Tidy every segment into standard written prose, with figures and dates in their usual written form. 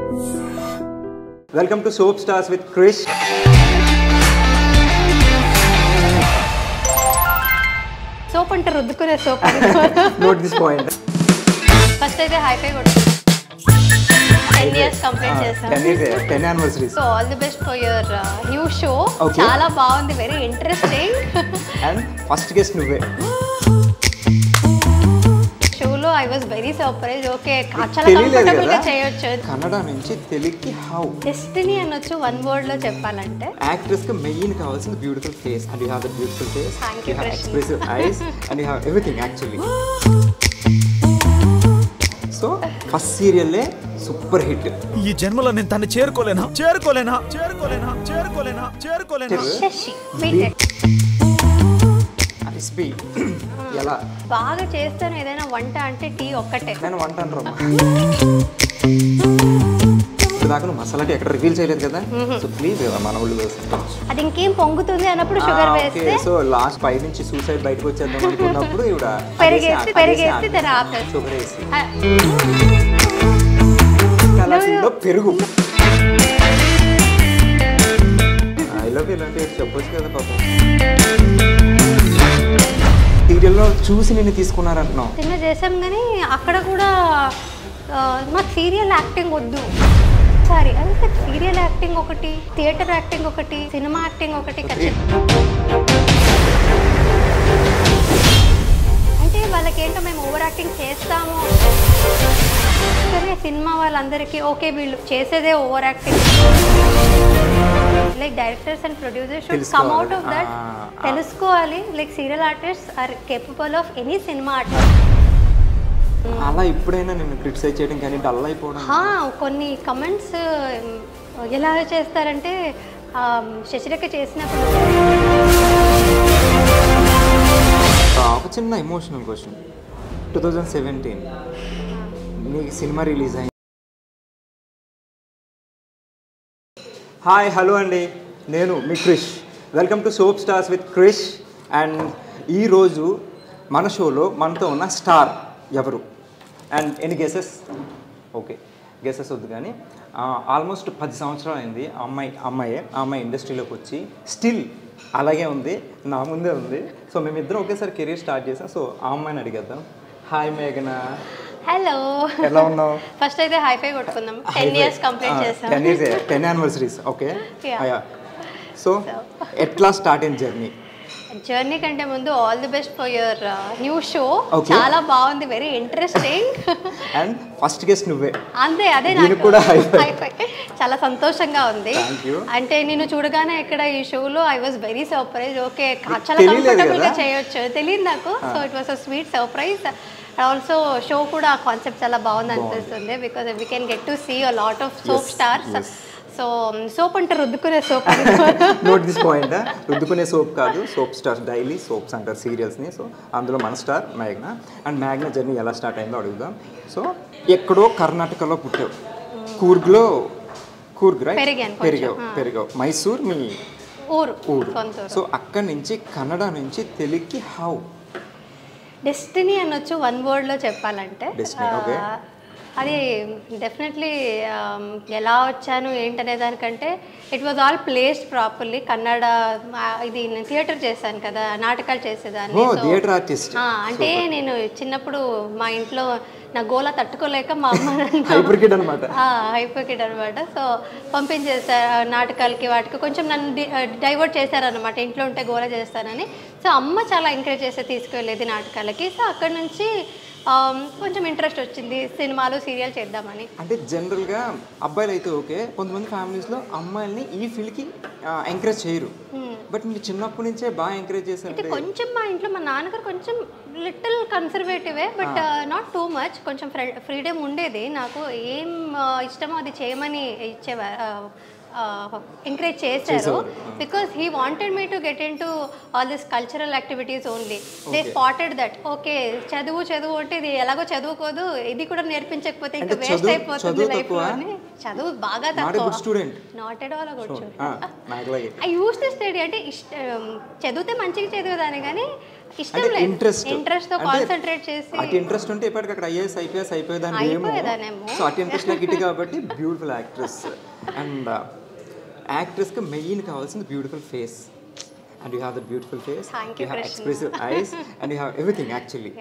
Welcome to Soap Stars with Krish. Soap ante ruddukune soap. Note this point. First aithe high five kodu. 10 years complete chesam. 10 anniversaries. So all the best for your new show. Okay. Chaala baagundi, very interesting. And first guest nuve. Show lo I was very surprised. Okay, chaala comfortable ga cheyochu. Kannada nunchi Teluguki how? Destiny anochu one word lo cheppalante. Actress ki main kavalsina beautiful face, and you have the beautiful face. Thank you, have Krishna. Expressive eyes, and you have everything actually. So first serial super hit. ఈ జన్మలో నేను తన్ని చేరుకోలేనా. Shashi. Wait. Crispy. ఎలా బాగా చేస్తాను ఏదైనా వంట అంటే టీ ఒక్కటే. నేను వంట అంటారమ్మా. దాకా నువ్వు మసాలా టీ ఎక్కడ రివీల్ చేయలేదు కదా, సో ప్లీజ్ మన వాళ్ళు వేస్తాం. అది ఇంకేం పొంగుతుంది అన్నప్పుడు షుగర్ వేస్తే. సో లాస్ట్ పై నుంచి సూసైడ్ బయటకు వచ్చేద్దాం అనుకున్నప్పుడు ఇవిడ పెరిగేసి తన ఆపేసి షుగర్ వేసి కలాసీలో పెరుగు. ఐ లవ్ ఇలాంటి చెప్పొచ్చు కదా పాపం. సీరియల్లో చూసి నిన్ను తీసుకున్నారంటున్నావు. సినిమా చేసాం కానీ అక్కడ కూడా మాకు సీరియల్ యాక్టింగ్ వద్దు. సారీ, అదే సీరియల్ యాక్టింగ్ ఒకటి, థియేటర్ యాక్టింగ్ ఒకటి, సినిమా యాక్టింగ్ ఒకటి. అంటే వాళ్ళకి ఏంటో మేము ఓవర్ యాక్టింగ్ చేస్తాము కానీ సినిమా వాళ్ళందరికీ ఓకే వీళ్ళు చేసేదే over acting. Like directors and producers should come out of that. తెలుసుకోవాలి like serial artist are capable of any cinema artist. అలా ఇప్పుడైనా నేను క్రిటిసైజ్ చేయడం కానీ డల్ అయిపోవడం. కొన్ని కమెంట్స్ ఎలా చేస్తారంటే శశిరేఖ చేసినప్పుడు. ఒక చిన్న ఎమోషనల్ క్వశ్చన్. 2017 నీకు సినిమా రిలీజ్ అయింది. హాయ్ హలో అండి, నేను మీ Krish. Welcome to soap stars with Krish. And ఈరోజు మన షోలో మనతో ఉన్న స్టార్ ఎవరు? అండ్ ఎన్ని గెసెస్? ఓకే, గెసెస్ వద్దు కానీ ఆల్మోస్ట్ 10 సంవత్సరాలు అయింది ఆ అమ్మాయి ఇండస్ట్రీలోకి వచ్చి స్టిల్ అలాగే ఉంది, నా ముందే ఉంది. సో మేమిద్దరం ఒకేసారి కెరీర్ స్టార్ట్ చేసాం. సో ఆ అమ్మాయిని అడిగేద్దాం. హాయ్ మేఘనా. హలో, ఎలా ఉన్నావు? ఫస్ట్ అయితే హై ఫై కొట్టుకుందాం. 10 years కంప్లీట్ చేసాం. 10 anniversaries. ఓకే, సో ఎట్లా స్టార్ట్ అయిన జర్నీ కంటే ముందు all the best for your new show. చాలా బాగుంది, very interesting. And first guest నువ్వే. అంతే, అదే చాలా సంతోషంగా ఉంది. అంటే నేను చూడగానే ఇక్కడ ఈ షోలో I was very surprise. Okay, చాలా కంఫర్టబుల్ గా చేయొచ్చు తెలియదు నాకు. So it was a sweet surprise. Also show కూడా కాన్సెప్ట్ చాలా బాగుంది అనిపిస్తుంది. Because we can get to see a lot of soap stars. So soap అంటే రుద్దుకునే soap. Note this point. రుద్దుకునే soap కాదు, సోప్ స్టార్స్, డైలీ సోప్స్ అంటారు సీరియల్స్ని. So అందులో మన star మేఘ్నా. And మేఘ్నా journey ఎలా స్టార్ట్ అయిందో అడుగుదాం. సో ఎక్కడో కర్ణాటకలో పుట్టావు, కూర్గ్ రైట్? పెరిగావు. మైసూర్ మీ ఊరు. సో అక్కడి నుంచి కన్నడ నుంచి తెలుగుకి హౌ? డెస్టినీ అనొచ్చు వన్ వర్డ్లో చెప్పాలంటే. అది డెఫినెట్లీ ఎలా వచ్చాను ఏంటనే దానికంటే it was all placed properly. Kannada ఇది నేను థియేటర్ చేశాను కదా, నాటకాలు చేసేదాన్ని. అంటే నేను చిన్నప్పుడు మా ఇంట్లో నా గోల తట్టుకోలేక మా అమ్మ హైపర్ కిడ్ అనమాట. సో పంపించేసారు నాటకాలకి, వాటికి కొంచెం నన్ను డైవర్ట్ చేశారనమాట. ఇంట్లో ఉంటే గోల చేస్తానని. సో అమ్మ చాలా ఎంకరేజ్ చేస్తే తీసుకెళ్ళేది నాటకాలకి. సో అక్కడ నుంచి కొంచెం ఇంట్రెస్ట్ వచ్చింది సినిమాలు సీరియల్ చేద్దామని. అంటే జనరల్గా అబ్బాయిలు అయితే ఓకే, కొంతమంది ఫ్యామిలీస్లో అమ్మాయిల్ని ఈ ఫీల్డ్కి ఎంకరేజ్ చేయరు. బట్ మీరు చిన్నప్పటి నుంచే బాగా ఎంకరేజ్ చేశారు. అంటే కొంచెం మా ఇంట్లో మా నాన్నగారు కొంచెం లిటిల్ కన్సర్వేటివే, బట్ నాట్ టూ మచ్. కొంచెం ఫ్రీడమ్ ఉండేది. నాకు ఏం ఇష్టమో అది చేయమని ఇచ్చేవారు, encourage చేశారు. Because he wanted me to get into all this cultural activities only. They spotted that okay చదువు అంటే ఇది ఎలాగో చదువుకోదు, ఇది కూడా నేర్పించకపోతే ఇంకా వేస్ట్ అయిపోతుంది లైఫ్ లో అని చదువు బాగా not a good student. Not at all good student. నాకులాగే ఐ యూస్ టు స్టడీ అంటే చదివితే మంచిగా చదివేదాన్ని కానీ ఇష్టం లేదు, ఇంట్రెస్ట్ తో కాన్సన్ట్రేట్ చేసి అటు ఇంట్రెస్ట్ ఉంటే ఇప్పటికి అక్కడ ఐఏఎస్ ఐపీఎస్ అయిపోయేదాన్ని ఏమో. సో అటు ఇంట్రెస్ట్ నాకు ఇటు కాబట్టి బ్యూటిఫుల్ యాక్ట్రెస్. అండ్ యాక్ట్రెస్కి మెయిన్ కావాల్సింది beautiful face. And you have the beautiful face, you have expressive eyes, and you have everything actually.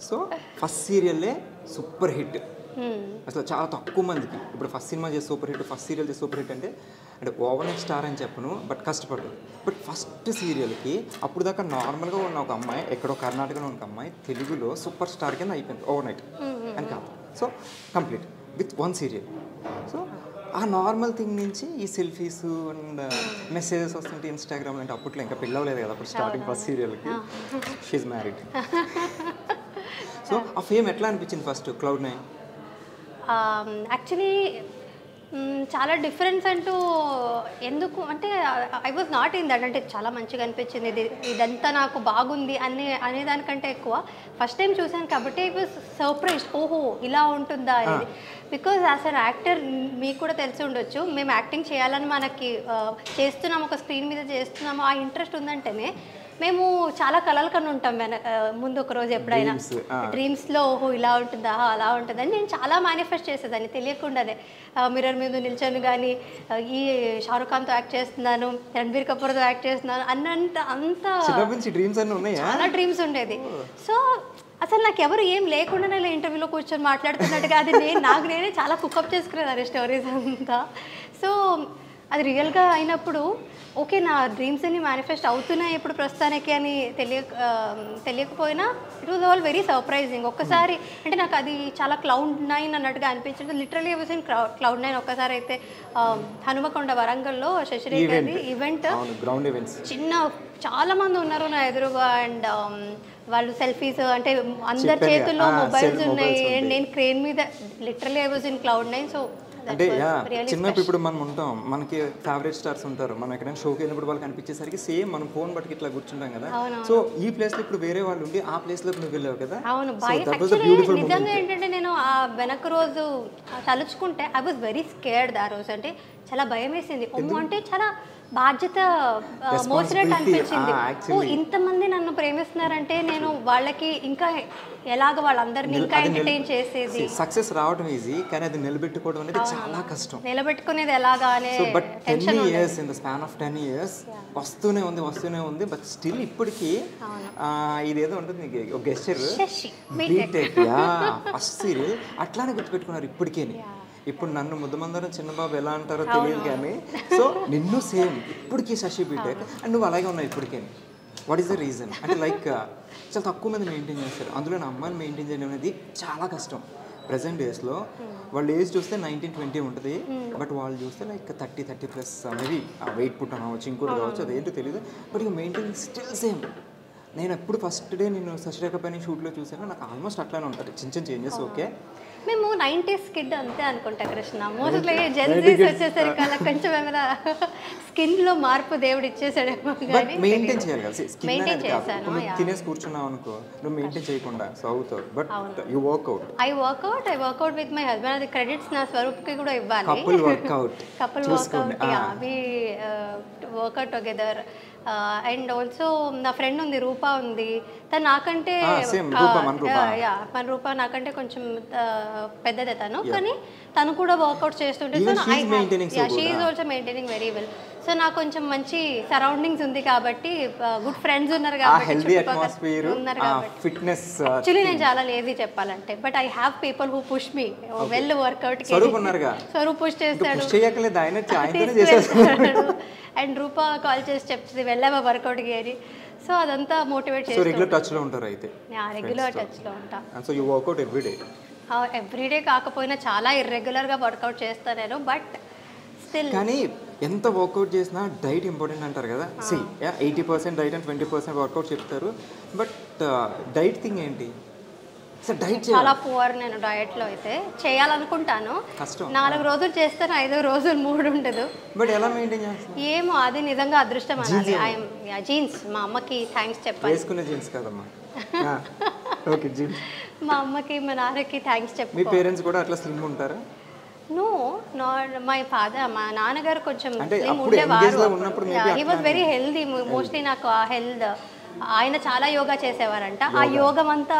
So first సీరియల్లే సూపర్ హిట్. అసలు చాలా తక్కువ మందికి ఇప్పుడు ఫస్ట్ సినిమా చేసి సూపర్ హిట్, ఫస్ట్ సీరియల్ చేసి super hit అంటే ఓవర్ నైట్ స్టార్ అని చెప్పను, బట్ కష్టపడ్డాడు. బట్ ఫస్ట్ సీరియల్కి అప్పుడు దాకా నార్మల్గా ఉన్న ఒక అమ్మాయి, ఎక్కడో కర్ణాటకలో ఉన్న ఒక అమ్మాయి తెలుగులో సూపర్ స్టార్ కింద అయిపోయింది ఓవర్ నైట్ అని కాదు. So complete with one serial. So ఆ నార్మల్ థింగ్ నుంచి ఈ సెల్ఫీస్ అండ్ మెసేజెస్ వస్తుంటే ఇన్స్టాగ్రామ్ అంటే అప్పట్లో ఇంకా పిల్లవలేదు కదా అప్పుడు స్టార్టింగ్ ఫస్ట్ సీరియల్కి. She married. సో ఆ ఫేమ్ ఎట్లా అనిపించింది ఫస్ట్ Cloud9? యాక్చువల్లీ చాలా డిఫరెన్స్ అంటూ ఎందుకు అంటే I was not in that. అంటే చాలా మంచిగా అనిపించింది, ఇదంతా నాకు బాగుంది అనేదానికంటే ఎక్కువ ఫస్ట్ టైం చూసాను కాబట్టి ఐ వాజ్ సర్ప్రైజ్డ్, ఓహో ఇలా ఉంటుందా అనేది. బికాజ్ యాజ్ అన్ యాక్టర్ మీకు కూడా తెలిసి ఉండొచ్చు, మేము యాక్టింగ్ చేయాలని మనకి చేస్తున్నాము, ఒక స్క్రీన్ మీద చేస్తున్నాము, ఆ ఇంట్రెస్ట్ ఉందంటేనే మేము చాలా కలలు కన్నా ఉంటాం ముందు ఒక రోజు ఎప్పుడైనా డ్రీమ్స్లో ఓహో ఇలా ఉంటుందా అలా ఉంటుందని నేను చాలా మేనిఫెస్ట్ చేసేదాన్ని తెలియకుండానే. మిర్రర్ మీద నిల్చొని కానీ ఈ షారుఖ్ ఖాన్తో యాక్ట్ చేస్తున్నాను, రణబీర్ కపూర్తో యాక్ట్ చేస్తున్నాను అంత చాలా డ్రీమ్స్ ఉండేది. సో అసలు నాకు ఎవరు ఏం లేకుండానే ఇంటర్వ్యూలో కూర్చొని మాట్లాడుతున్నట్టుగా అది నాకు నేనే చాలా కుకప్ చేసుకునేదాన్ని స్టోరీస్ అంతా. సో అది రియల్గా అయినప్పుడు ఓకే నా డ్రీమ్స్ అన్ని మేనిఫెస్ట్ అవుతున్నాయి ఇప్పుడు ప్రస్తుతానికి అని తెలియకపోయినా it was all very surprising. ఒక్కసారి అంటే నాకు అది చాలా Cloud9 అన్నట్టుగా అనిపించింది. Literally I was in Cloud9. ఒక్కసారి అయితే హనుమకొండ వరంగల్లో శశిరేఖ గారి ఈవెంట్, చిన్న చాలా మంది ఉన్నారు నా ఎదురుగా అండ్ వాళ్ళు సెల్ఫీస్ అంటే అందరి చేతుల్లో మొబైల్స్ ఉన్నాయి అండ్ నేను క్రేన్ మీద literally I was in Cloud9. So అంటే చిన్నప్పుడు ఇప్పుడు మనం ఉంటాం, మనకి ఫేవరెట్ స్టార్స్ ఉంటారు, మనం ఎక్కడైనా షోకి వెళ్ళినప్పుడు వాళ్ళకి అనిపించేసరికి సేమ్ మనం ఫోన్ బట్టి ఇట్లా కూర్చుంటాం కదా. సో ఈ ప్లేస్ లో ఇప్పుడు వేరే వాళ్ళు ఉండి ఆ ప్లేస్ లో నువ్వు వెళ్ళావు కదా. అవును, నిజంగా ఏంటంటే నేను ఆ వెనక రోజు తలుచుకుంటే ఐ వాజ్ వెరీ స్కేర్డ్. ఆ రోజు అంటే చాలా భయం వేసింది. అంటే చాలా బాధ్యత మోసినట్టు అనిపించింది. ఇంతమంది నన్ను ప్రేమిస్తున్నారంటే నేను వాళ్ళకి ఇంకా ఎలాగ వాళ్ళందరినీ ఇంకా ఎంటర్టైన్ చేసేది. సక్సెస్ రావడం ఈజీ కానీ అది నిలబెట్టుకోవడం అనేది చాలా కష్టం. నిలబెట్టుకునేది ఎలాగా అనే but 10 years in the span of 10 years వస్తూనే ఉంది. బట్ స్టిల్ ఇప్పటికీ ఇదేదో ఉంటుంది గెస్చర్ బీటెక్ ఫస్ట్ సీరియల్ అట్లానే గుర్తుపెట్టుకున్నారు ఇప్పటికే. ఇప్పుడు నన్ను ముద్దమందరం చిన్నబాబు ఎలా అంటారో తెలియదు కానీ సో నిన్ను సేమ్ ఇప్పటికీ శశి బీటెక్ అండ్ నువ్వు అలాగే ఉన్నావు ఇప్పటికే. వాట్ ఈస్ ద రీజన్ అంటే లైక్ చాలా తక్కువ మంది మెయింటైన్ చేస్తారు, అందులో నా అమ్మాయిని మెయింటైన్ చేయడం అనేది చాలా కష్టం. ప్రజెంట్ డేస్లో వాళ్ళ ఏజ్ చూస్తే 19-20 ఉంటుంది, బట్ వాళ్ళు చూస్తే లైక్ 30+ మేబీ వెయిట్ పుట్ అవ్వచ్చు ఇంకోటి కావచ్చు అదేంటో తెలియదు, బట్ ఇక మెయింటైన్ స్టిల్ సేమ్. నేను ఎప్పుడు ఫస్ట్ డే నేను శశిరేఖ పైన షూట్లో చూసాను, నాకు ఆల్మోస్ట్ అట్లానే ఉంటుంది, చిన్న చేంజెస్. ఓకే మేము 90s కిడ్ అంతే అనుకుంటా కృష్ణ. మోస్ట్లీ జెన్సీస్ వచ్చేసరికి అలా కొంచెం ఏమైనా స్కిన్లో మార్పు దేవుడు ఇచ్చేసాడేమో కానీ మెయింటైన్ చేయాలి కదా. మెయింటైన్ చేశాను. తినేసి కూర్చున్నావు అనుకో నువ్వు మెయింటైన్ చేయకుండా సో అవుతావు. But you work out. I work out with my husband. అది క్రెడిట్స్ నా స్వరూప్కి కూడా ఇవ్వాలి. Couple work out we work out together. And also నా ఫ్రెండ్ ఉంది రూపా ఉంది, తను నాకంటే మన రూపా నాకంటే కొంచెం పెద్దదే తను, కానీ తను కూడా వర్కౌట్ చేస్తుంటే she is also maintaining very well. So నాకు కొంచెం మంచి సరౌండింగ్స్ ఉంది కాబట్టి గుడ్ ఫ్రెండ్స్ ఉన్నారు కాబట్టి యాక్చువల్లీ నేను చాలా లేజీ చెప్పాలంటే, but I have people who push me well work out. Swaroop push చేస్తాడు అండ్ రూపా కాల్ చేసి చెప్తుంది వెళ్ళావా వర్కౌట్కి అని. సో అదంతా మోటివేట్ చేసి రెగ్యులర్ టచ్లో ఉంటారు అయితే. రెగ్యులర్ టచ్లో ఉంటా. So you work out everyday? Everyday కాకపోయినా చాలా ఇర్రెగ్యులర్గా వర్కౌట్ చేస్తాను నేను, బట్ స్టిల్. కానీ ఎంత వర్కౌట్ చేసినా డైట్ ఇంపార్టెంట్ అంటారు కదా. 80% డైట్ అండ్ 20% వర్కౌట్ చెప్తారు, బట్ డైట్ థింగ్ ఏంటి? చాలా పువర్ నేను డయట్లో అయితే చేయాలనుకుంటాను, 4 రోజులు చేస్తాను, 5వ రోజు మూడ్ ఉండదు. బట్ ఎలా మెయింటైన్ చేస్తాను ఏమో, అది నిజంగా అదృష్టం అనాలి. జీన్స్ మా అమ్మకి థ్యాంక్స్ చెప్పాలి. వేసుకునే జీన్స్ కదమ్మా. Okay jeans. మా అమ్మకి మా నాన్నకి థ్యాంక్స్ చెప్పాలి. మీ పేరెంట్స్ కూడా అట్లా స్లిమ్ ఉంటారా? నో మై ఫాదర్, మా నాన్నగారు కొంచెం అంటే slim అప్పుడు ఉండేవారు. engage లో ఉన్నప్పుడు maybe he was very healthy. Mostly నాకు ఆ హెల్త్, ఆయన చాలా యోగా చేసేవారంట. ఆ యోగం అంతా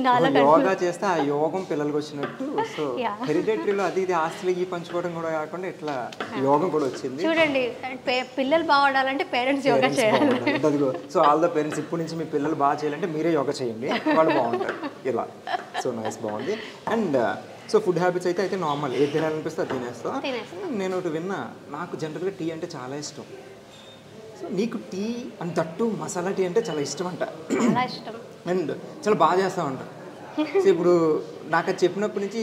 నాలో యోగా చేస్తే ఆ యోగం పిల్లలకు వచ్చినట్టు. So Yeah. హెరిడేటరీలో అది ఇది ఆస్తులు ఈ పంచుకోవడం కూడా కాకుండా ఇట్లా యోగం కూడా వచ్చింది. చూడండి, పిల్లలు బాగుండాలంటే పేరెంట్స్ యోగా చేయాలి. అదిగో సో ఆల్ ద పేరెంట్స్ ఇప్పటి నుంచి మీ పిల్లలు బాగా చేయాలంటే మీరే యోగా చేయండి, వాళ్ళు బాగుంటారు ఇలా. సో నైస్, బాగుంది. అండ్ సో ఫుడ్ హ్యాబిట్స్ అయితే నార్మల్, ఏది తినాలనిపిస్తే అది తినేస్తా. నేను ఒకటి విన్నా, నాకు జనరల్గా టీ అంటే చాలా ఇష్టం. సో నీకు టీ అండ్ తట్టు మసాలా టీ అంటే చాలా ఇష్టం అంట. చాలా ఇష్టం అండ్ చాలా బాగా చేస్తామంట. సో ఇప్పుడు నాకు అది చెప్పినప్పటి నుంచి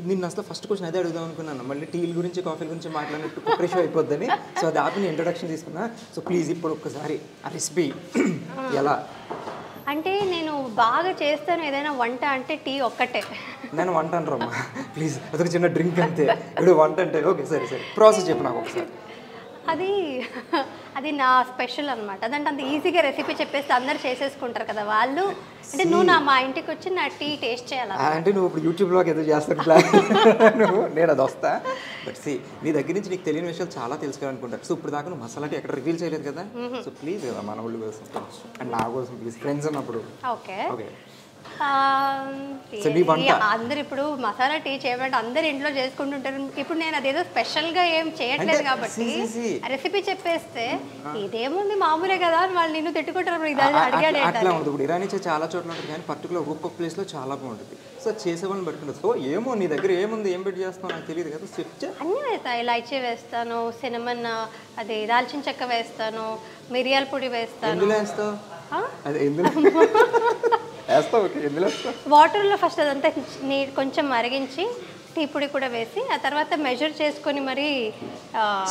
నిన్ను అసలు ఫస్ట్ క్వశ్చన్ అదే అడుగుదాం అనుకున్నాను, మళ్ళీ టీల గురించి కాఫీల గురించి మాట్లాడినట్టు ప్రిపరేషన్ అయిపోద్దని. సో అది ఆపి నేను ఇంట్రొడక్షన్ తీసుకున్నా. సో ప్లీజ్ ఇప్పుడు ఒక్కసారి ఆ రెసిపీ ఎలా? అంటే నేను బాగా చేస్తాను ఏదైనా వంట అంటే టీ ఒక్కటే. నేను వంట అంటారమ్మా ప్లీజ్, అదొక చిన్న డ్రింక్ అంతే. ఇప్పుడు వంట అంటే ఓకే సరే సరే, ప్రాసెస్ చెప్పు నాకు ఒకసారి. అది నా స్పెషల్ అనమాట. అదంటే అంత ఈజీగా రెసిపీ చెప్పేస్తే అందరు చేసేసుకుంటారు కదా వాళ్ళు. అంటే నువ్వు మా ఇంటికి వచ్చి నా టీ టేస్ట్ చేయాలి. అంటే నువ్వు ఇప్పుడు యూట్యూబ్లో ఏదో చేస్తాను ప్లాన్ నువ్వు, నేను అది వస్తా. బట్ సి, నీ దగ్గర నుంచి నీకు తెలియని విషయాలు చాలా తెలుసుకోవాలనుకుంటారు. సో ఇప్పుడు దాకా నువ్వు మసాలా టీ ఎక్కడ రివీల్ చేయలేదు కదా. సో ప్లీజ్ కదా మన వాళ్ళు కోసం అండ్ నా కోసం ప్లీజ్, ఫ్రెండ్స్ అన్నప్పుడు. Okay okay. అందరు ఇప్పుడు మసాలా టీ చేయమంటే అందరు ఇంట్లో చేసుకుంటుంటారు. ఇప్పుడు నేను అదేదో స్పెషల్ గా ఏం చేయట్లేదు కాబట్టి రెసిపీ చెప్పేస్తే ఇదేముంది మామూలే కదా అని వాళ్ళు నిన్ను తిట్టుకుంటారు. అడిగాడు అట్లా ఉంటుంది. ఇప్పుడు ఇరానీ చాలా చోట్ల ఉంటుంది కానీ పర్టికులర్ ఒక్కొక్క ప్లేస్లో చాలా బాగుంటుంది. సో చేసేవాళ్ళని పట్టుకుంటుంది. సో ఏమో నీ దగ్గర ఏముంది, ఏం పెట్టి చేస్తావు నాకు తెలియదు కదా. చెప్తే అన్నీ వేస్తాను. ఇలాచీ వేస్తాను, సినమన్, అది దాల్చిన చెక్క వేస్తాను, మిరియాల పొడి వేస్తాను. ఎందులో వేస్తావు? అదే ఎందులో వేస్తావు? ఓకే, ఎందులో వేస్తావు? వాటర్లో ఫస్ట్ అదంతా కొంచెం మరిగించి టీ పొడి కూడా వేసి ఆ తర్వాత మెజర్ చేసుకొని మరి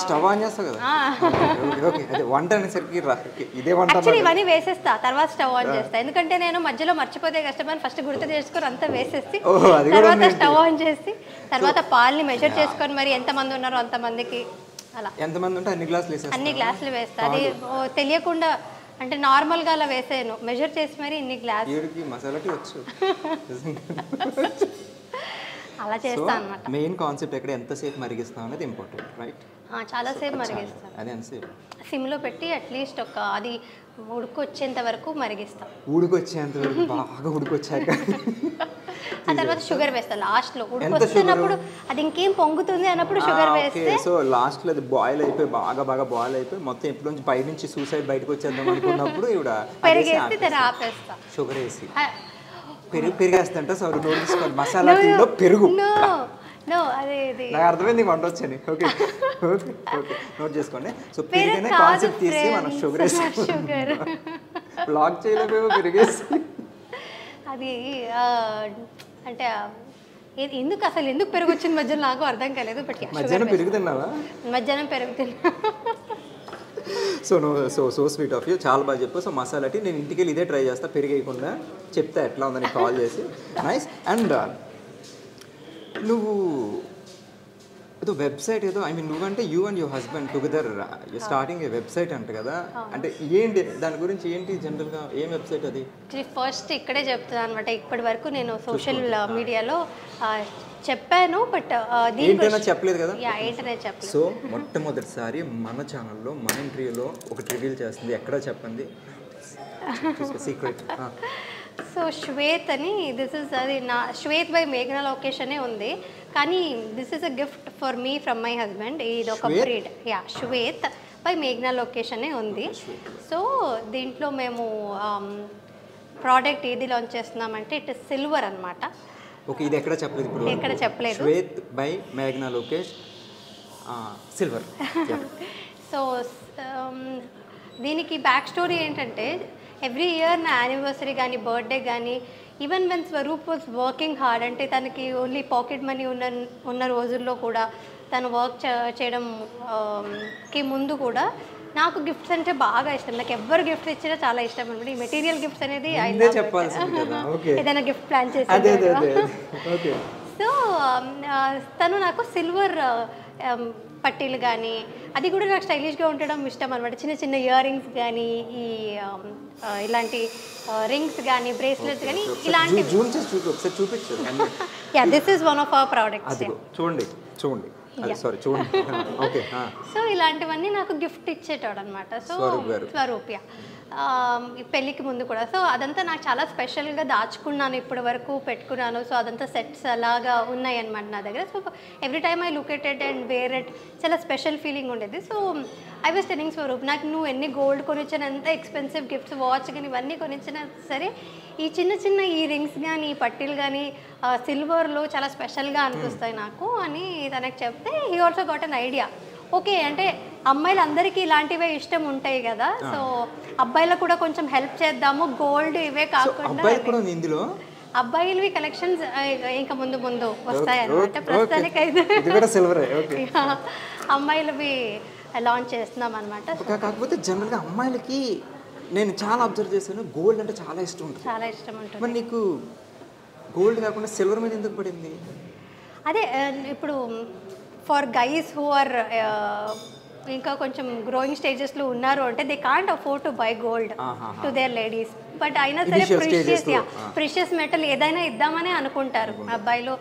స్టవ్ ఆన్ చేస్తావు కదా. ఓకే, అదే వంట అనేసరికి ఇదే వంట. యాక్చువల్లీ ఇవన్నీ వేసేస్తా, తర్వాత స్టవ్ ఆన్ చేస్తా. ఎందుకంటే నేను మధ్యలో మర్చిపోతే కష్టమని ఫస్ట్ గుర్తు చేసుకొని అంతా వేసేసి తర్వాత స్టవ్ ఆన్ చేసి తర్వాత పాలని మెజర్ చేసుకొని మరి ఎంతమంది ఉన్నారో అంతమందికి అలా. ఎంతమంది ఉంటే అన్ని గ్లాసులు వేస్తా. అది తెలియకుండా అంటే నార్మల్గా అలా వేసాను, మెజర్ చేసి మరి ఇన్ని గ్లాస్ మసాలాకి వచ్చు అలా చేస్తాను అన్నమాట. మెయిన్ కాన్సెప్ట్ ఎక్కడ ఎంతసేపు మరిగిస్తాం అనేది ఇంపార్టెంట్, రైట్? చాలాసేపు మరిగిస్తాను. అది ఎంతసేపు? సిమ్లో పెట్టి అట్లీస్ట్ అది ఉడుకొచ్చేంత వరకు మరిగిస్తాం. ఉడుకొచ్చేంత వరకు బాగా ఉడుకొచ్చాక ఆ తర్వాత షుగర్ వేస్తా లాస్ట్ లో. ఉడుకొస్తున్నప్పుడు అది ఇంకేం పొంగుతుంది అన్నప్పుడు షుగర్ వేస్తే. సో లాస్ట్ లో అది బాయిల్ అయిపోయి బాగా బాయిల్ అయిపోయి మొత్తం ఎప్పుడు నుంచి బయట నుంచి సూసైడ్ బయటకు వచ్చేద్దాం అనుకున్నప్పుడు ఇవిడ పెరిగేసి దాన్ని ఆపేస్తా. షుగర్ వేసి పెరిగేస్తంట. సో నోట్ తీసుకోండి, మసాలా టీలో పెరుగు. నాకు అర్థమైంది వంట వచ్చని. ఓకే ఓకే ఓకే, నోట్ చేసుకోండి. సో పెరిగిన కాన్సెప్ట్ తీసి మనం షుగర్ వేసి బ్లాక్ చేయలేకపోయి పెరిగేసి అది అంటే ఎందుకు పెరుగు వచ్చింది మధ్యలో నాకు అర్థం కాలేదు. బట్ మధ్యాహ్నం పెరుగుతున్నావా? మధ్యాహ్నం పెరుగుతున్నా. సో స్వీట్ ఆఫ్ యూ, చాలా బాగా చెప్పు. సో మసాలా టీ నేను ఇంటికి వెళ్ళి ఇదే ట్రై చేస్తా, పెరిగేయకుండా చెప్తా ఎట్లా ఉందని కాల్ చేసి. నైస్. అండ్ నువ్వు ఏదో వెబ్సైట్ ఏదో, ఐ మీన్ నువ్వంటే you and your husband together starting A website అంట కదా. అంటే ఏంటి దాని గురించి, ఏంటి జనరల్గా ఏం వెబ్సైట్ అది? ఫస్ట్ ఇక్కడే చెప్తున్నాను అనమాట. ఇప్పటి వరకు నేను సోషల్ మీడియాలో చెప్పాను, బట్ ఏంటైనా చెప్పలేదు కదా. ఏంటనే చెప్పలేదు. సో మొట్టమొదటిసారి మన ఛానల్లో మన ఇంటర్వ్యూలో ఒకటి రివీల్ చేస్తుంది. ఎక్కడ చెప్పండి, సీక్రెట్. సో శ్వేత్ అని, దిస్ ఇస్ అది నా శ్వేత్ బై మేఘనా లోకేష్ అనే ఉంది, కానీ this is a gift for me from my husband. ఇది ఒక బ్రీడ్. శ్వేత్ బై మేఘనా లోకేష్ అనే ఉంది. సో దీంట్లో మేము ప్రోడక్ట్ ఏది లాంచ్ చేస్తున్నామంటే ఇట్ ఇస్ సిల్వర్ అనమాట. ఓకే, ఇది ఎక్కడ చెప్పలేదు ఇప్పుడు? ఎక్కడ చెప్పలేదు. శ్వేత్ బై మేఘనా లోకేష్ సిల్వర్. సో దీనికి బ్యాక్ స్టోరీ ఏంటంటే, ఎవ్రీ ఇయర్ నా యానివర్సరీ కానీ బర్త్డే కానీ, even when Swaroop was working hard, అంటే తనకి ఓన్లీ పాకెట్ మనీ ఉన్న రోజుల్లో కూడా తను వర్క్ చేయడంకి ముందు కూడా నాకు గిఫ్ట్స్ అంటే బాగా ఇష్టం. నాకు ఎవరు గిఫ్ట్స్ ఇచ్చినా చాలా ఇష్టం అనమాట. ఈ మెటీరియల్ గిఫ్ట్స్ అనేది ఏదైనా గిఫ్ట్ ప్లాన్ చేసి. సో తను నాకు సిల్వర్ పట్టీలు కానీ, అది కూడా నాకు స్టైలిష్గా ఉండడం ఇష్టం అనమాట. చిన్న చిన్న ఇయర్ రింగ్స్ కానీ, ఈ ఇలాంటి రింగ్స్ కానీ, బ్రేస్లెట్స్ కానీ, ఇలాంటివి yeah this is one of our products. అదిగో చూడండి చూడండి, సారీ చూడండి. ఓకే. సో ఇలాంటివన్నీ నాకు గిఫ్ట్ ఇచ్చేటాడు అనమాట. సో స్వరూప్య పెళ్ళికి ముందు కూడా. సో అదంతా నాకు చాలా స్పెషల్గా దాచుకున్నాను, ఇప్పటి వరకు పెట్టుకున్నాను. సో అదంతా సెట్స్ అలాగా ఉన్నాయి అనమాట నా దగ్గర. So every time I look at it and wear it, చాలా స్పెషల్ ఫీలింగ్ ఉండేది. So I was telling Swaroop, నాకు నువ్వు ఎన్ని గోల్డ్ కొనిచ్చిన, ఎంత ఎక్స్పెన్సివ్ గిఫ్ట్స్, వాచ్ కానీ ఇవన్నీ కొనిచ్చినా సరే, ఈ చిన్న చిన్న ఈ రింగ్స్ కానీ ఈ పట్టీలు కానీ సిల్వర్లో చాలా స్పెషల్గా అనిపిస్తాయి నాకు అని తనకు చెప్తే he also got an idea. Okay, అంటే అమ్మాయిలు అందరికీ ఇలాంటివే ఇష్టం ఉంటాయి కదా, సో అబ్బాయిలకు కూడా కొంచెం హెల్ప్ చేద్దాము, గోల్డ్ ఇవే కాకుండా ఇందులో అబ్బాయిలవి కలెక్షన్స్ ఇంకా ముందు ముందు వస్తాయి అన్నమాట. ప్రస్తుతానికి అయితే అమ్మాయిలవి లాంచ్ చేస్తున్నాం అనమాట. కాకపోతే జనరల్గా అమ్మాయిలకి నేను చాలా అబ్జర్వ్ చేశాను, గోల్డ్ అంటే చాలా ఇష్టం ఉంటుంది. చాలా ఇష్టం ఉంటుంది. మరి నీకు గోల్డ్ కాకుండా సిల్వర్ మీద ఎందుకు పడింది? అదే ఇప్పుడు ఫర్ గైస్ హూ ఆర్ ఇంకా కొంచెం గ్రోయింగ్ స్టేజెస్లో ఉన్నారు అంటే they can't afford to buy gold to their ladies. But అయినా సరే ప్రిషియస్ మెటల్ ఏదైనా ఇద్దామని అనుకుంటారు అబ్బాయిలు,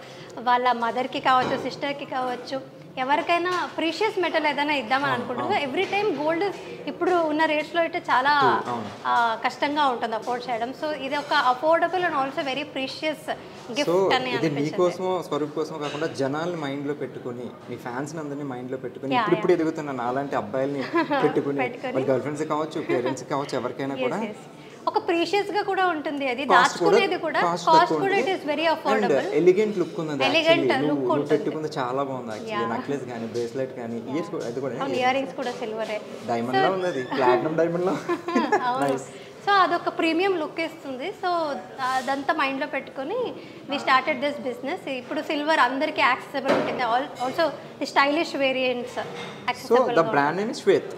వాళ్ళ మదర్కి కావచ్చు, సిస్టర్కి కావచ్చు, ఎవరికైనా ప్రీషియస్ మెటల్ ఏదైనా ఇద్దామని అనుకుంటారు. ఎవ్రీ టైం గోల్డ్ ఇప్పుడు ఉన్న రేట్స్లో అయితే చాలా కష్టంగా ఉంటుంది అఫోర్డ్ చేయడం. సో ఇది ఒక affordable and also very precious gift అని అనిపించింది. మీకోసం స్వరూప్ కోసం కాకుండా జనాల్ని మైండ్లో పెట్టుకుని, మీ ఫ్యాన్స్ అందరినీ మైండ్లో పెట్టుకుని ఇప్పుడు ఎదుగుతున్న అలాంటి అబ్బాయిల్ని పెట్టుకుని, వాళ్ళ గర్ల్ ఫ్రెండ్స్ కావచ్చు, పేరెంట్స్ కావచ్చు, ఎవరికైనా కూడా ఒక ప్రీషియస్ గా కూడా ఉంటుంది. అది దాచుకునేది కూడా కాస్ట్ కూడా it is very affordable. Elegant look ఉంది, ఎలిగెంట్ లుక్ ఉంటుంది, పెట్టుకుంది చాలా బాగుంది యాక్చువల్లీ. నెక్లెస్ గాని, బ్రేస్లెట్ గాని, అది కూడా ఇయర్ రింగ్స్ కూడా సిల్వరే, డైమండ్ లో ఉంది, ప్లాటినం డైమండ్ లో. నైస్. సో అదొక ప్రీమియం లుక్ ఇస్తుంది. సో అదంతా మైండ్లో పెట్టుకొని వి స్టార్టెడ్ దిస్ బిజినెస్. ఇప్పుడు సిల్వర్ అందరికీ యాక్సెసిబుల్ ఉంటుంది, also the stylish variants accessible. So the brand name Shwet.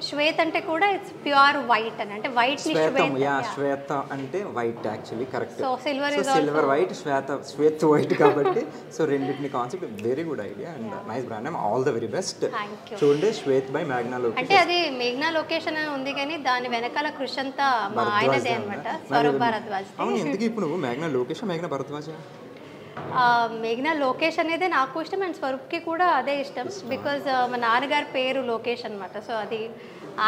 Shwet అంటే కూడా ఇట్స్ ప్యూర్ వైట్ అని, అంటే వైట్ ని శ్వేత అంటే white actually, correct. So silver is silver white, Shwet white కాబట్టి సో రెండింటిని concept very good idea and nice brand name. All the very best. చూడండి, Shwet by మేఘ్నా location. అంటే అది మేఘ్నా లొకేషన్ అని ఉంది కానీ దాని వెనకాల కృషి అంతా మా ఆయనదే అన్నమాట, స్వరూప్ భరద్వాజ్. అవును, ఎందుకు ఇప్పుడు నువ్వు మేఘ్నా లొకేషన్, మేఘ్నా భరద్వాజ్? మేఘ్నా లోకేష్ అనేది నాకు ఇష్టం అండ్ స్వరూప్కి కూడా అదే ఇష్టం. బికాజ్ మా నాన్నగారి పేరు లోకేష్ అనమాట. సో అది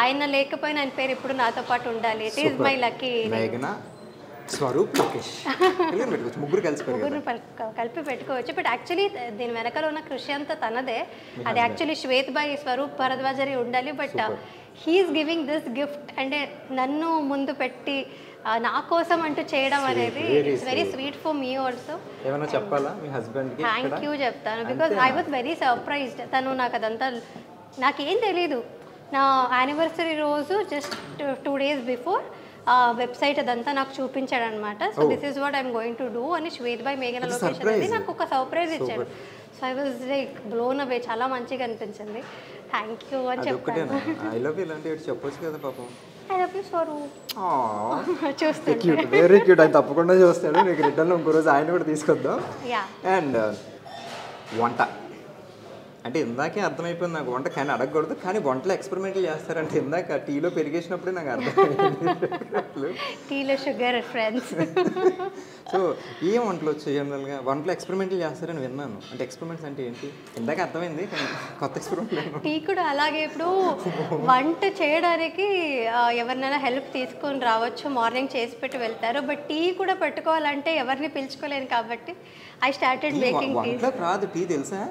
ఆయన లేకపోయినా ఆయన పేరు ఇప్పుడు నాతో పాటు ఉండాలి. It is my lucky. మేఘ్నా, స్వరూప్, లోకేష్ ముగ్గురు కలిపి పెట్టుకోవచ్చు. బట్ యాక్చువల్లీ దీని వెనకాల ఉన్న కృషి అంతా తనదే. అది యాక్చువల్లీ శ్వేత్ బై స్వరూప్ భరద్వాజ్ అని ఉండాలి. But he's giving this gift, అంటే నన్ను ముందు పెట్టి నా కోసం అంటూ చేయడం అనేది it's very sweet for me also. ఏమైనా చెప్పాలా మీ హస్బెండ్ కి? థ్యాంక్ యూ చెప్తాను, because I was very surprised. తను నాకు అదంతా నాకేం తెలీదు. నా యానివర్సరీ రోజు జస్ట్ 2 days బిఫోర్ వెబ్సైట్ అదంతా నాకు చూపించాడు అనమాట. So this is what I'm going to do అని శ్వేత్ బై మేఘనా లొకేషన్ అనేది నాకు ఒక సర్ప్రైజ్ ఇచ్చాడు. So I was like blown away, చాలా మంచిగా అనిపించింది. థ్యాంక్ యూ అని చెప్పాను. ఐ లవ్ యూ ఇలాంటివి చెప్పొచ్చు కదా పాపం. I love you Swaroop. చూస్తాను, వెరీ క్యూట్. ఆయన తప్పకుండా చూస్తాడు. మీకు రిటర్న్లో ఇంకో రోజు ఆయన కూడా తీసుకొద్దాం. అండ్ వంట అంటే ఇందాకే అర్థమైపోయింది నాకు, వంట కానీ అడగకూడదు, కానీ వంటలో ఎక్స్పెరిమెంట్లు చేస్తారంటే ఇందాక టీలో పెరిగేసినప్పుడే నాకు అర్థమైంది. టీలో షుగర్ ఫ్రెండ్స్. సో ఏం వంటలు వచ్చాయి జనరల్గా? వంటలో ఎక్స్పెరిమెంట్లు చేస్తారని విన్నాను. అంటే ఎక్స్పెరిమెంట్స్ అంటే ఏంటి ఇందాక అర్థమైంది, కానీ కొత్త ఎక్స్పెరిమెంట్. టీ కూడా అలాగే. ఇప్పుడు వంట చేయడానికి ఎవరినైనా హెల్ప్ తీసుకొని రావచ్చు, మార్నింగ్ చేసి పెట్టి వెళ్తారు. బట్ టీ కూడా పెట్టుకోవాలంటే ఎవరిని పిలుచుకోలేను కాబట్టి ఐ స్టార్టెడ్ మేకింగ్ టీ. వంటలోకి రాదు టీ, తెలుసా?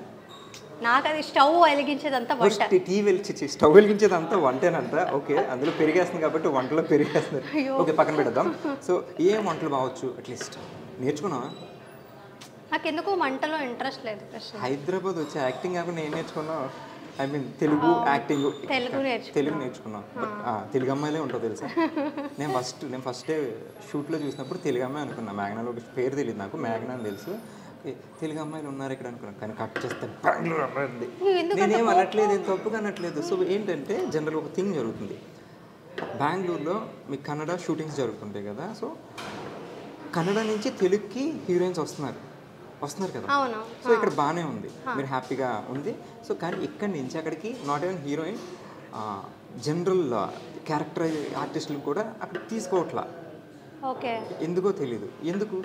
నాకు అది స్టవ్ వెలిగించేదంతా వంట. టీ స్టవ్ వెలిగించేదంతా వంటేనంట. ఓకే, అందులో పెరిగేస్తుంది కాబట్టి వంటలో పెరిగేస్తుంది. ఓకే, పక్కన పెడదాం. సో ఏం వంటలు బావచ్చు అట్లీస్ట్ నేర్చుకున్నావా? నాకు ఎందుకో వంటలో ఇంట్రెస్ట్ లేదు. హైదరాబాద్ వచ్చి యాక్టింగ్ కాకుండా ఏం నేర్చుకున్నావు? I mean Telugu acting, Telugu నేర్చుకున్నాం. బట్ తెలుగు అమ్మాయిలే ఉంటావు తెలుసా. నేను ఫస్ట్ డే షూట్లో చూసినప్పుడు తెలుగు అమ్మాయి అనుకున్నా. మేఘనాలో పేరు తెలియదు నాకు, మేఘనా అని తెలుసు. తెలుగు అమ్మాయిలు ఉన్నారు ఇక్కడ అనుకున్నాను, కానీ కట్ చేస్తే బెంగళూరు అమ్మాయి ఉంది. నేనేం అనట్లేదు, ఏం తప్పుగా అనట్లేదు. సో ఏంటంటే జనరల్ ఒక థింగ్ జరుగుతుంది బెంగళూరులో, మీకు కన్నడ షూటింగ్స్ జరుగుతుంటాయి కదా. సో కన్నడ నుంచి తెలుగుకి హీరోయిన్స్ వస్తున్నారు కదా. సో ఇక్కడ బాగానే ఉంది, మీరు హ్యాపీగా ఉంది. సో కానీ ఇక్కడి నుంచి అక్కడికి not even heroine, general character ఆర్టిస్టులు కూడా అక్కడ తీసుకోవట్లా. ఓకే, ఎందుకో తెలీదు. ఎందుకు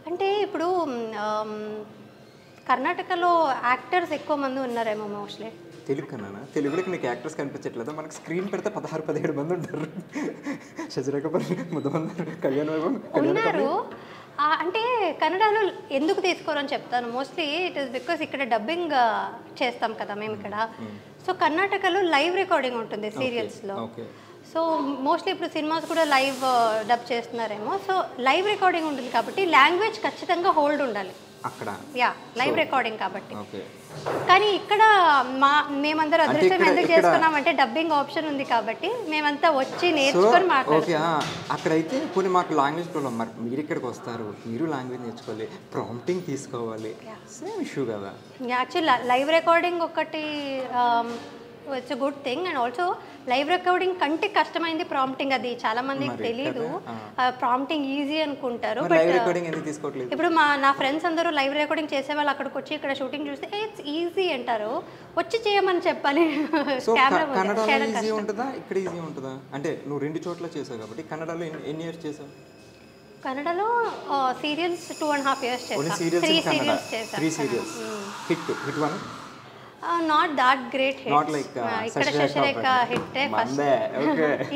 అంటే ఇప్పుడు కర్ణాటకలో యాక్టర్స్ ఎక్కువ మంది ఉన్నారేమో మోస్ట్లీ. తెలుగు కన్నా తెలుగులో నీకు యాక్టర్స్ కనిపించట్లేదు, మనకి స్క్రీన్ పెడితే 16-17 మంది ఉంటారు. శశిరేఖపర్, ముద్దమందరు, కళ్యాణ్ వైభవ్ ఉన్నారు. అంటే కన్నడలో ఎందుకు తీసుకోరని చెప్తాను. మోస్ట్లీ ఇట్ ఈస్ బికాస్ ఇక్కడ డబ్బింగ్ చేస్తాం కదా మేము ఇక్కడ. సో కర్ణాటకలో లైవ్ రికార్డింగ్ ఉంటుంది సీరియల్స్లో. సో మోస్ట్లీ ఇప్పుడు సినిమాస్ కూడా లైవ్ డబ్ చేస్తున్నారేమో. సో లైవ్ రికార్డింగ్ ఉంటుంది కాబట్టి లాంగ్వేజ్ ఖచ్చితంగా హోల్డ్ ఉండాలి అక్కడ. యా, లైవ్ రికార్డింగ్ కాబట్టి. కానీ ఇక్కడ మేమందరూ అదృష్టం ఎందుకు చేసుకున్నామంటే డబ్బింగ్ ఆప్షన్ ఉంది కాబట్టి మేమంతా వచ్చి నేర్చుకొని మాట్లాడుతాం. అక్కడైతే కొన్ని మాకు లాంగ్వేజ్ ప్రాబ్లం, మరి మీరు ఇక్కడికి వస్తారు, మీరు లాంగ్వేజ్ నేర్చుకోవాలి, ప్రాంప్టింగ్ తీసుకోవాలి, సేమ్ ఇష్యూ కదా. యాక్చువల్లీ లైవ్ రికార్డింగ్ ఒకటి it's a good thing. And also live recording కంటే కష్టమైంది ప్రాంప్టింగ్. అది చాలా మందికి తెలీదు. ప్రాంప్టింగ్ ఈజీ అనుకుంటారు, బట్ ఇప్పుడు నా ఫ్రెండ్స్ అందరూ లైవ్ రికార్డింగ్ చేసే వాళ్ళు అక్కడికి వచ్చి ఇక్కడ షూటింగ్ చూస్తే ఇట్స్ ఈజీ అంటారు. వచ్చి చేయమని చెప్పాలి. అంటే నువ్వు 2 చోట్ల చేసావు కాబట్టి కన్నడలో ఎన్ని ఇయర్స్ చేసావు? కన్నడలో సీరియల్స్ 2.5 years చేసాను. 3 serials చేసాను. 3 serials. Hit one? Not that great hits. Not like ఇక్కడ శశిరేఖ హిట్ ఫస్ట్.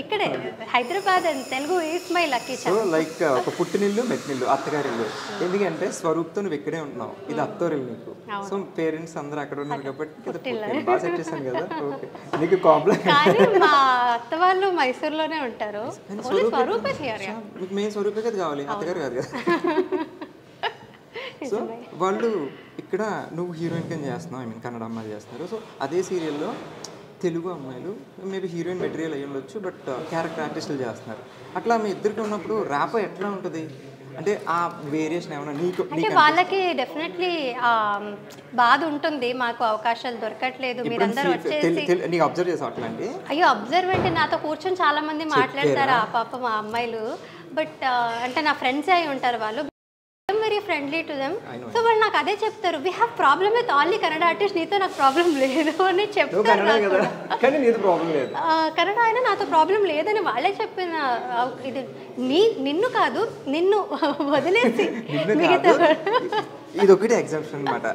ఇక్కడే Hyderabad and Telugu is my lucky chance. So like ఒక పుట్టినిల్లు, మెట్టినిల్లు, అత్తగారిల్లు. ఎందుకంటే స్వరూప్తో నువ్వు ఇక్కడే ఉంటున్నావు, ఇది అత్తోరిల్లు నీకు. సో పేరెంట్స్ అందరూ అక్కడ ఉన్నారు కాబట్టి బాగా సెట్ చేశాను కదా. ఓకే, నీకు కాంప్లెక్స్. కానీ మా అత్త వాళ్ళు మైసూర్లోనే ఉంటారు. స్వరూపే చేయాలి. మీకు మెయిన్ స్వరూపే కదా కావాలి, అత్తగారు కాదు కదా. సో వాళ్ళు ఇక్కడ నువ్వు హీరోయిన్ కింద చేస్తున్నావు, ఐ మీన్ కన్నడ అమ్మాయిలు చేస్తున్నారు. సో అదే సీరియల్లో తెలుగు అమ్మాయిలు మేబీ హీరోయిన్ మెటీరియల్ అయ్యి ఉండొచ్చు, బట్ క్యారెక్టర్ ఆర్టిస్టులు చేస్తున్నారు. అట్లా మీ ఇద్దరికి ఉన్నప్పుడు ర్యాప్ ఎట్లా ఉంటుంది? అంటే ఆ వేరియేషన్ ఏమన్నా నీకు? అంటే వాళ్ళకి డెఫినెట్లీ బాధ ఉంటుంది, మాకు అవకాశాలు దొరకట్లేదు, మీరందరూ వచ్చేసి. నీకు అబ్జర్వ్ చేసావు అట్లాంటి? అయ్యో, అబ్జర్వ్ అంటే నాతో కూర్చొని చాలా మంది మాట్లాడతారు ఆ పాప మా అమ్మాయిలు. బట్ అంటే నా ఫ్రెండ్స్ అయి ఉంటారు వాళ్ళు, very friendly to them. So వాళ్ళు నాకు అదే చెప్తారు, we have problem with all the Kannada artist, నీతో నాకు ప్రాబ్లం లేదు అని చెప్తారు. కన్నడ అయినా నాతో ప్రాబ్లం లేదని వాళ్ళే చెప్పిన. ఇది నిన్ను కాదు, నిన్ను వదిలేసి మిగతా. ఇది ఒకటి ఎగ్జాంపుల్ అనమాట.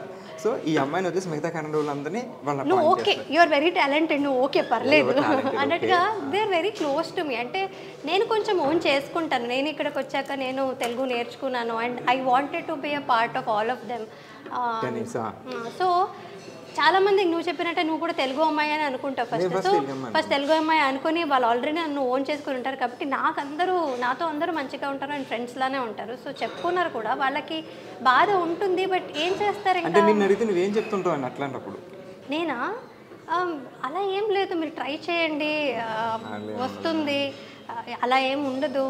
సో ఈ అమ్మాయిని వచ్చేసి మిగతా కన్నడ వాళ్ళందరినీ నువ్వు okay, you are very talented, నువ్వు ఓకే పర్లేదు అన్నట్టుగా they are very close to me. అంటే నేను కొంచెం ఓన్ చేసుకుంటాను, నేను ఇక్కడికి వచ్చాక నేను తెలుగు నేర్చుకున్నాను and I wanted to be a part of all of them. So చాలా మందికి నువ్వు చెప్పినట్టే నువ్వు కూడా తెలుగు అమ్మాయి అని అనుకుంటావు ఫస్ట్ తెలుగు అమ్మాయి అనుకుని వాళ్ళు ఆల్రెడీ నన్ను ఓన్ చేసుకుని ఉంటారు కాబట్టి నాతో అందరూ మంచిగా ఉంటారు అండ్ ఫ్రెండ్స్ లానే ఉంటారు. సో చెప్పుకున్నారు కూడా, వాళ్ళకి బాధ ఉంటుంది, బట్ ఏం చేస్తారు ఇంకా. నువ్వేం చెప్తుంటావు అని అట్లాంటప్పుడు? నేనా అలా ఏం లేదు, మీరు ట్రై చేయండి, వస్తుంది, అలా ఏం ఉండదు,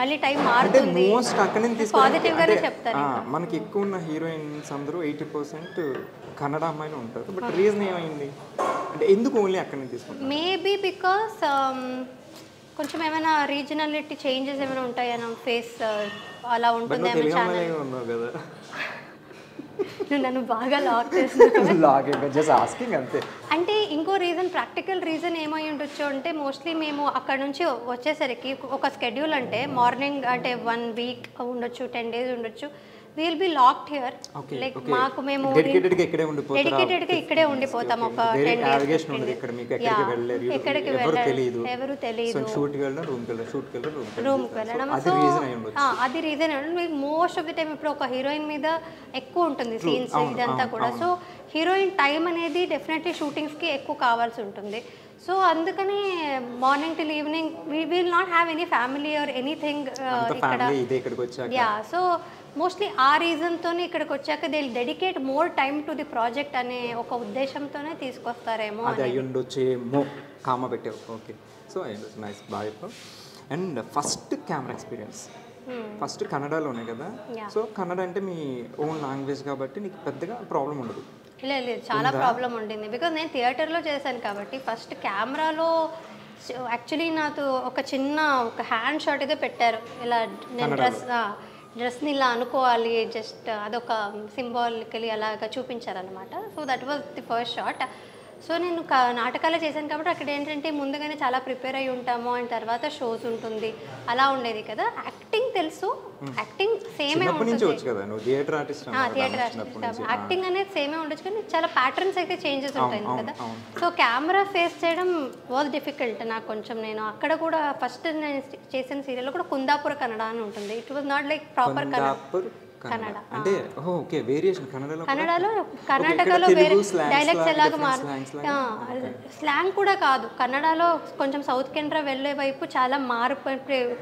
మళ్ళీ టైం మారుతుంది, పాజిటివ్ గానే చెప్తాను. మనకి ఎక్కువ ఉన్న హీరోయిన్స్ అందరూ 80% కన్నడ అమ్మాయిలు ఉంటారు, బట్ రీజన్ ఏమైంది అంటే ఎందుకు ఓన్లీ అక్కడ నుంచి తీసుకుంటారు? మేబీ బికాస్ కొంచెం ఏమైనా రీజనాలిటీ చేంజెస్ ఏమైనా ఉంటాయన్నా, ఫేస్ అలా ఉంటుంది. నువ్వు నన్ను బాగా లాక్ అంటే ఇంకో రీజన్, ప్రాక్టికల్ రీజన్ ఏమై ఉండొచ్చు అంటే మోస్ట్లీ మేము అక్కడ నుంచి వచ్చేసరికి ఒక స్కెడ్యూల్ అంటే మార్నింగ్ అంటే 1 week ఉండొచ్చు, 10 days ఉండొచ్చు. Will be locked here, like మాకు మేము డెడికేటెడ్ గా ఇక్కడే ఉండిపోతాం ఒక 10 days. ఎక్కడికి వెళ్ళలేదు, ఎవరు తెలియదు, రూమ్కి వెళ్ళడం. సో అది reason. Most of the time ఇప్పుడు ఒక హీరోయిన్ మీద ఎక్కువ ఉంటుంది సీన్స్ ఇదంతా కూడా. సో హీరోయిన్ టైం అనేది డెఫినెట్లీ షూటింగ్స్కి ఎక్కువ కావాల్సి ఉంటుంది. సో అందుకని morning till evening we will not have any family or anything ఇక్కడ. యా, సో మోస్ట్లీ ఆ రీజన్తోనే ఇక్కడికి వచ్చాక they will dedicate more time to the project అనే ఒక ఉద్దేశంతోనే తీసుకొస్తారేమో. అది అయ్యుండొచ్చేమో, కామ పెట్టావు. ఓకే, సో నైస్, బాగా. And first camera experience first కన్నడలోనే కదా. సో కన్నడ అంటే మీ ఓన్ లాంగ్వేజ్ కాబట్టి నీకు పెద్దగా ప్రాబ్లం ఉండదు. లేదు, చాలా ప్రాబ్లం ఉండింది, బికాజ్ నేను థియేటర్లో చేశాను కాబట్టి. ఫస్ట్ కెమెరాలో యాక్చువల్లీ నాకు ఒక హ్యాండ్ షాట్ అయితే పెట్టారు, ఇలా నేను డ్రెస్ని ఇలా అనుకోవాలి, జస్ట్ అదొక సింబాలికలీ అలాగా చూపించారనమాట. So that was the first shot. So నేను నాటకాలే చేశాను కాబట్టి అక్కడ ఏంటంటే ముందుగానే చాలా ప్రిపేర్ అయి ఉంటాము అండ్ తర్వాత షోస్ ఉంటుంది అలా ఉండేది కదా. యాక్టింగ్ తెలుసు, యాక్టింగ్ సేమే ఉంటుంది. థియేటర్ ఆర్టిస్ట్ యాక్టింగ్ అనేది సేమే ఉండొచ్చు కానీ చాలా ప్యాటర్న్స్ అయితే చేంజెస్ ఉంటాయి కదా. సో కెమెరా ఫేస్ చేయడం వాజ్ డిఫికల్ట్ నాకు కొంచెం. నేను అక్కడ కూడా ఫస్ట్ నేను చేసిన సీరియల్లో కూడా కుందాపుర కన్నడ అని ఉంటుంది. It was not like proper Kannada. అంటే ఓకే వేరియేషన్ కన్నడలో కర్ణాటకలో వేరే డైలెక్ట్స్ ఎలాగ స్లాంగ్ కూడా కాదు. కన్నడలో కొంచెం సౌత్ కెనరా వెళ్ళే వైపు చాలా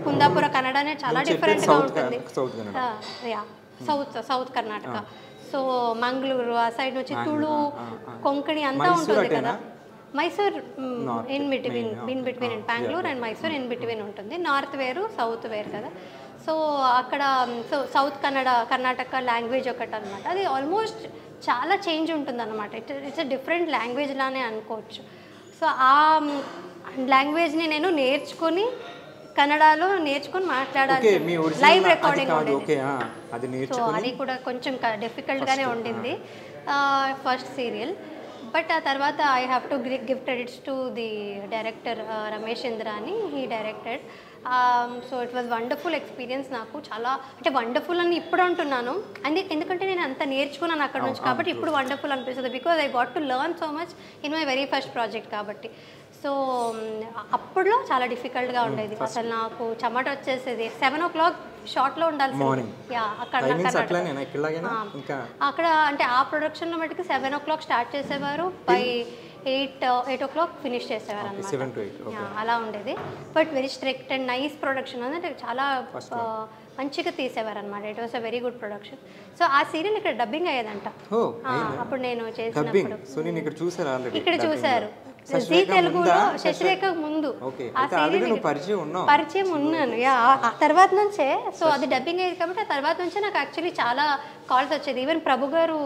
కుందాపుర కన్నడ అనేది చాలా డిఫరెంట్గా ఉంటుంది. సౌత్ కర్ణాటక. సో మంగళూరు ఆ సైడ్ వచ్చి తుళు కొంకణి అంతా ఉంటుంది కదా. Mysore in between Bengaluru and Mysore in between ఉంటుంది. నార్త్ వేరు సౌత్ వేరు కదా. సో అక్కడ సౌత్ కర్ణాటక లాంగ్వేజ్ ఒకటి అనమాట. అది ఆల్మోస్ట్ చాలా చేంజ్ ఉంటుంది అనమాట. ఇట్స్ డిఫరెంట్ లాంగ్వేజ్ లానే అనుకోవచ్చు. సో ఆ లాంగ్వేజ్ని నేను నేర్చుకొని కన్నడలో నేర్చుకొని మాట్లాడాలి. లైవ్ రికార్డింగ్ సో అది కూడా కొంచెం డిఫికల్ట్గానే ఉండింది ఫస్ట్ సీరియల్. బట్ ఆ తర్వాత I have to give credits to the director Ramesh Indrani. He directed. So it was wonderful experience. నాకు చాలా అంటే వండర్ఫుల్ అని ఇప్పుడు అంటున్నాను ఎందుకంటే నేను అంత నేర్చుకున్నాను అక్కడ నుంచి కాబట్టి ఇప్పుడు వండర్ఫుల్ అనిపిస్తుంది. Because I got to learn so much in my very first project కాబట్టి. సో అప్పుడులో చాలా డిఫికల్ట్గా ఉండేది. అసలు నాకు చెమట వచ్చేసేది. 7 o'clock షార్ట్లో ఉండాల్సింది. అక్కడ అంటే ఆ ప్రొడక్షన్లో మటుకు 7 o'clock స్టార్ట్ చేసేవారు, బై 8 o'clock ఫినిష్ చేసేవారు అన్నమాట. అలా ఉండేది. But very strict and nice production అంటే చాలా మంచిగా తీసేవారు అనమాట. It was a very good production. So ఆ సీరియల్ ఇక్కడ డబ్బింగ్ అయ్యేదంట అప్పుడు నేను చేసినప్పుడు. ఇక్కడ చూసారు జీ తెలుగులో శశిరేఖ ముందు ఆ సీరియల్ పరిచయం ఉన్నాను. ఆ తర్వాత నుంచే. సో అది డబ్బింగ్ అయ్యేది కాబట్టి ఆ తర్వాత నుంచే నాకు యాక్చువల్లీ చాలా కాల్స్ వచ్చేది. ఈవెన్ ప్రభు గారు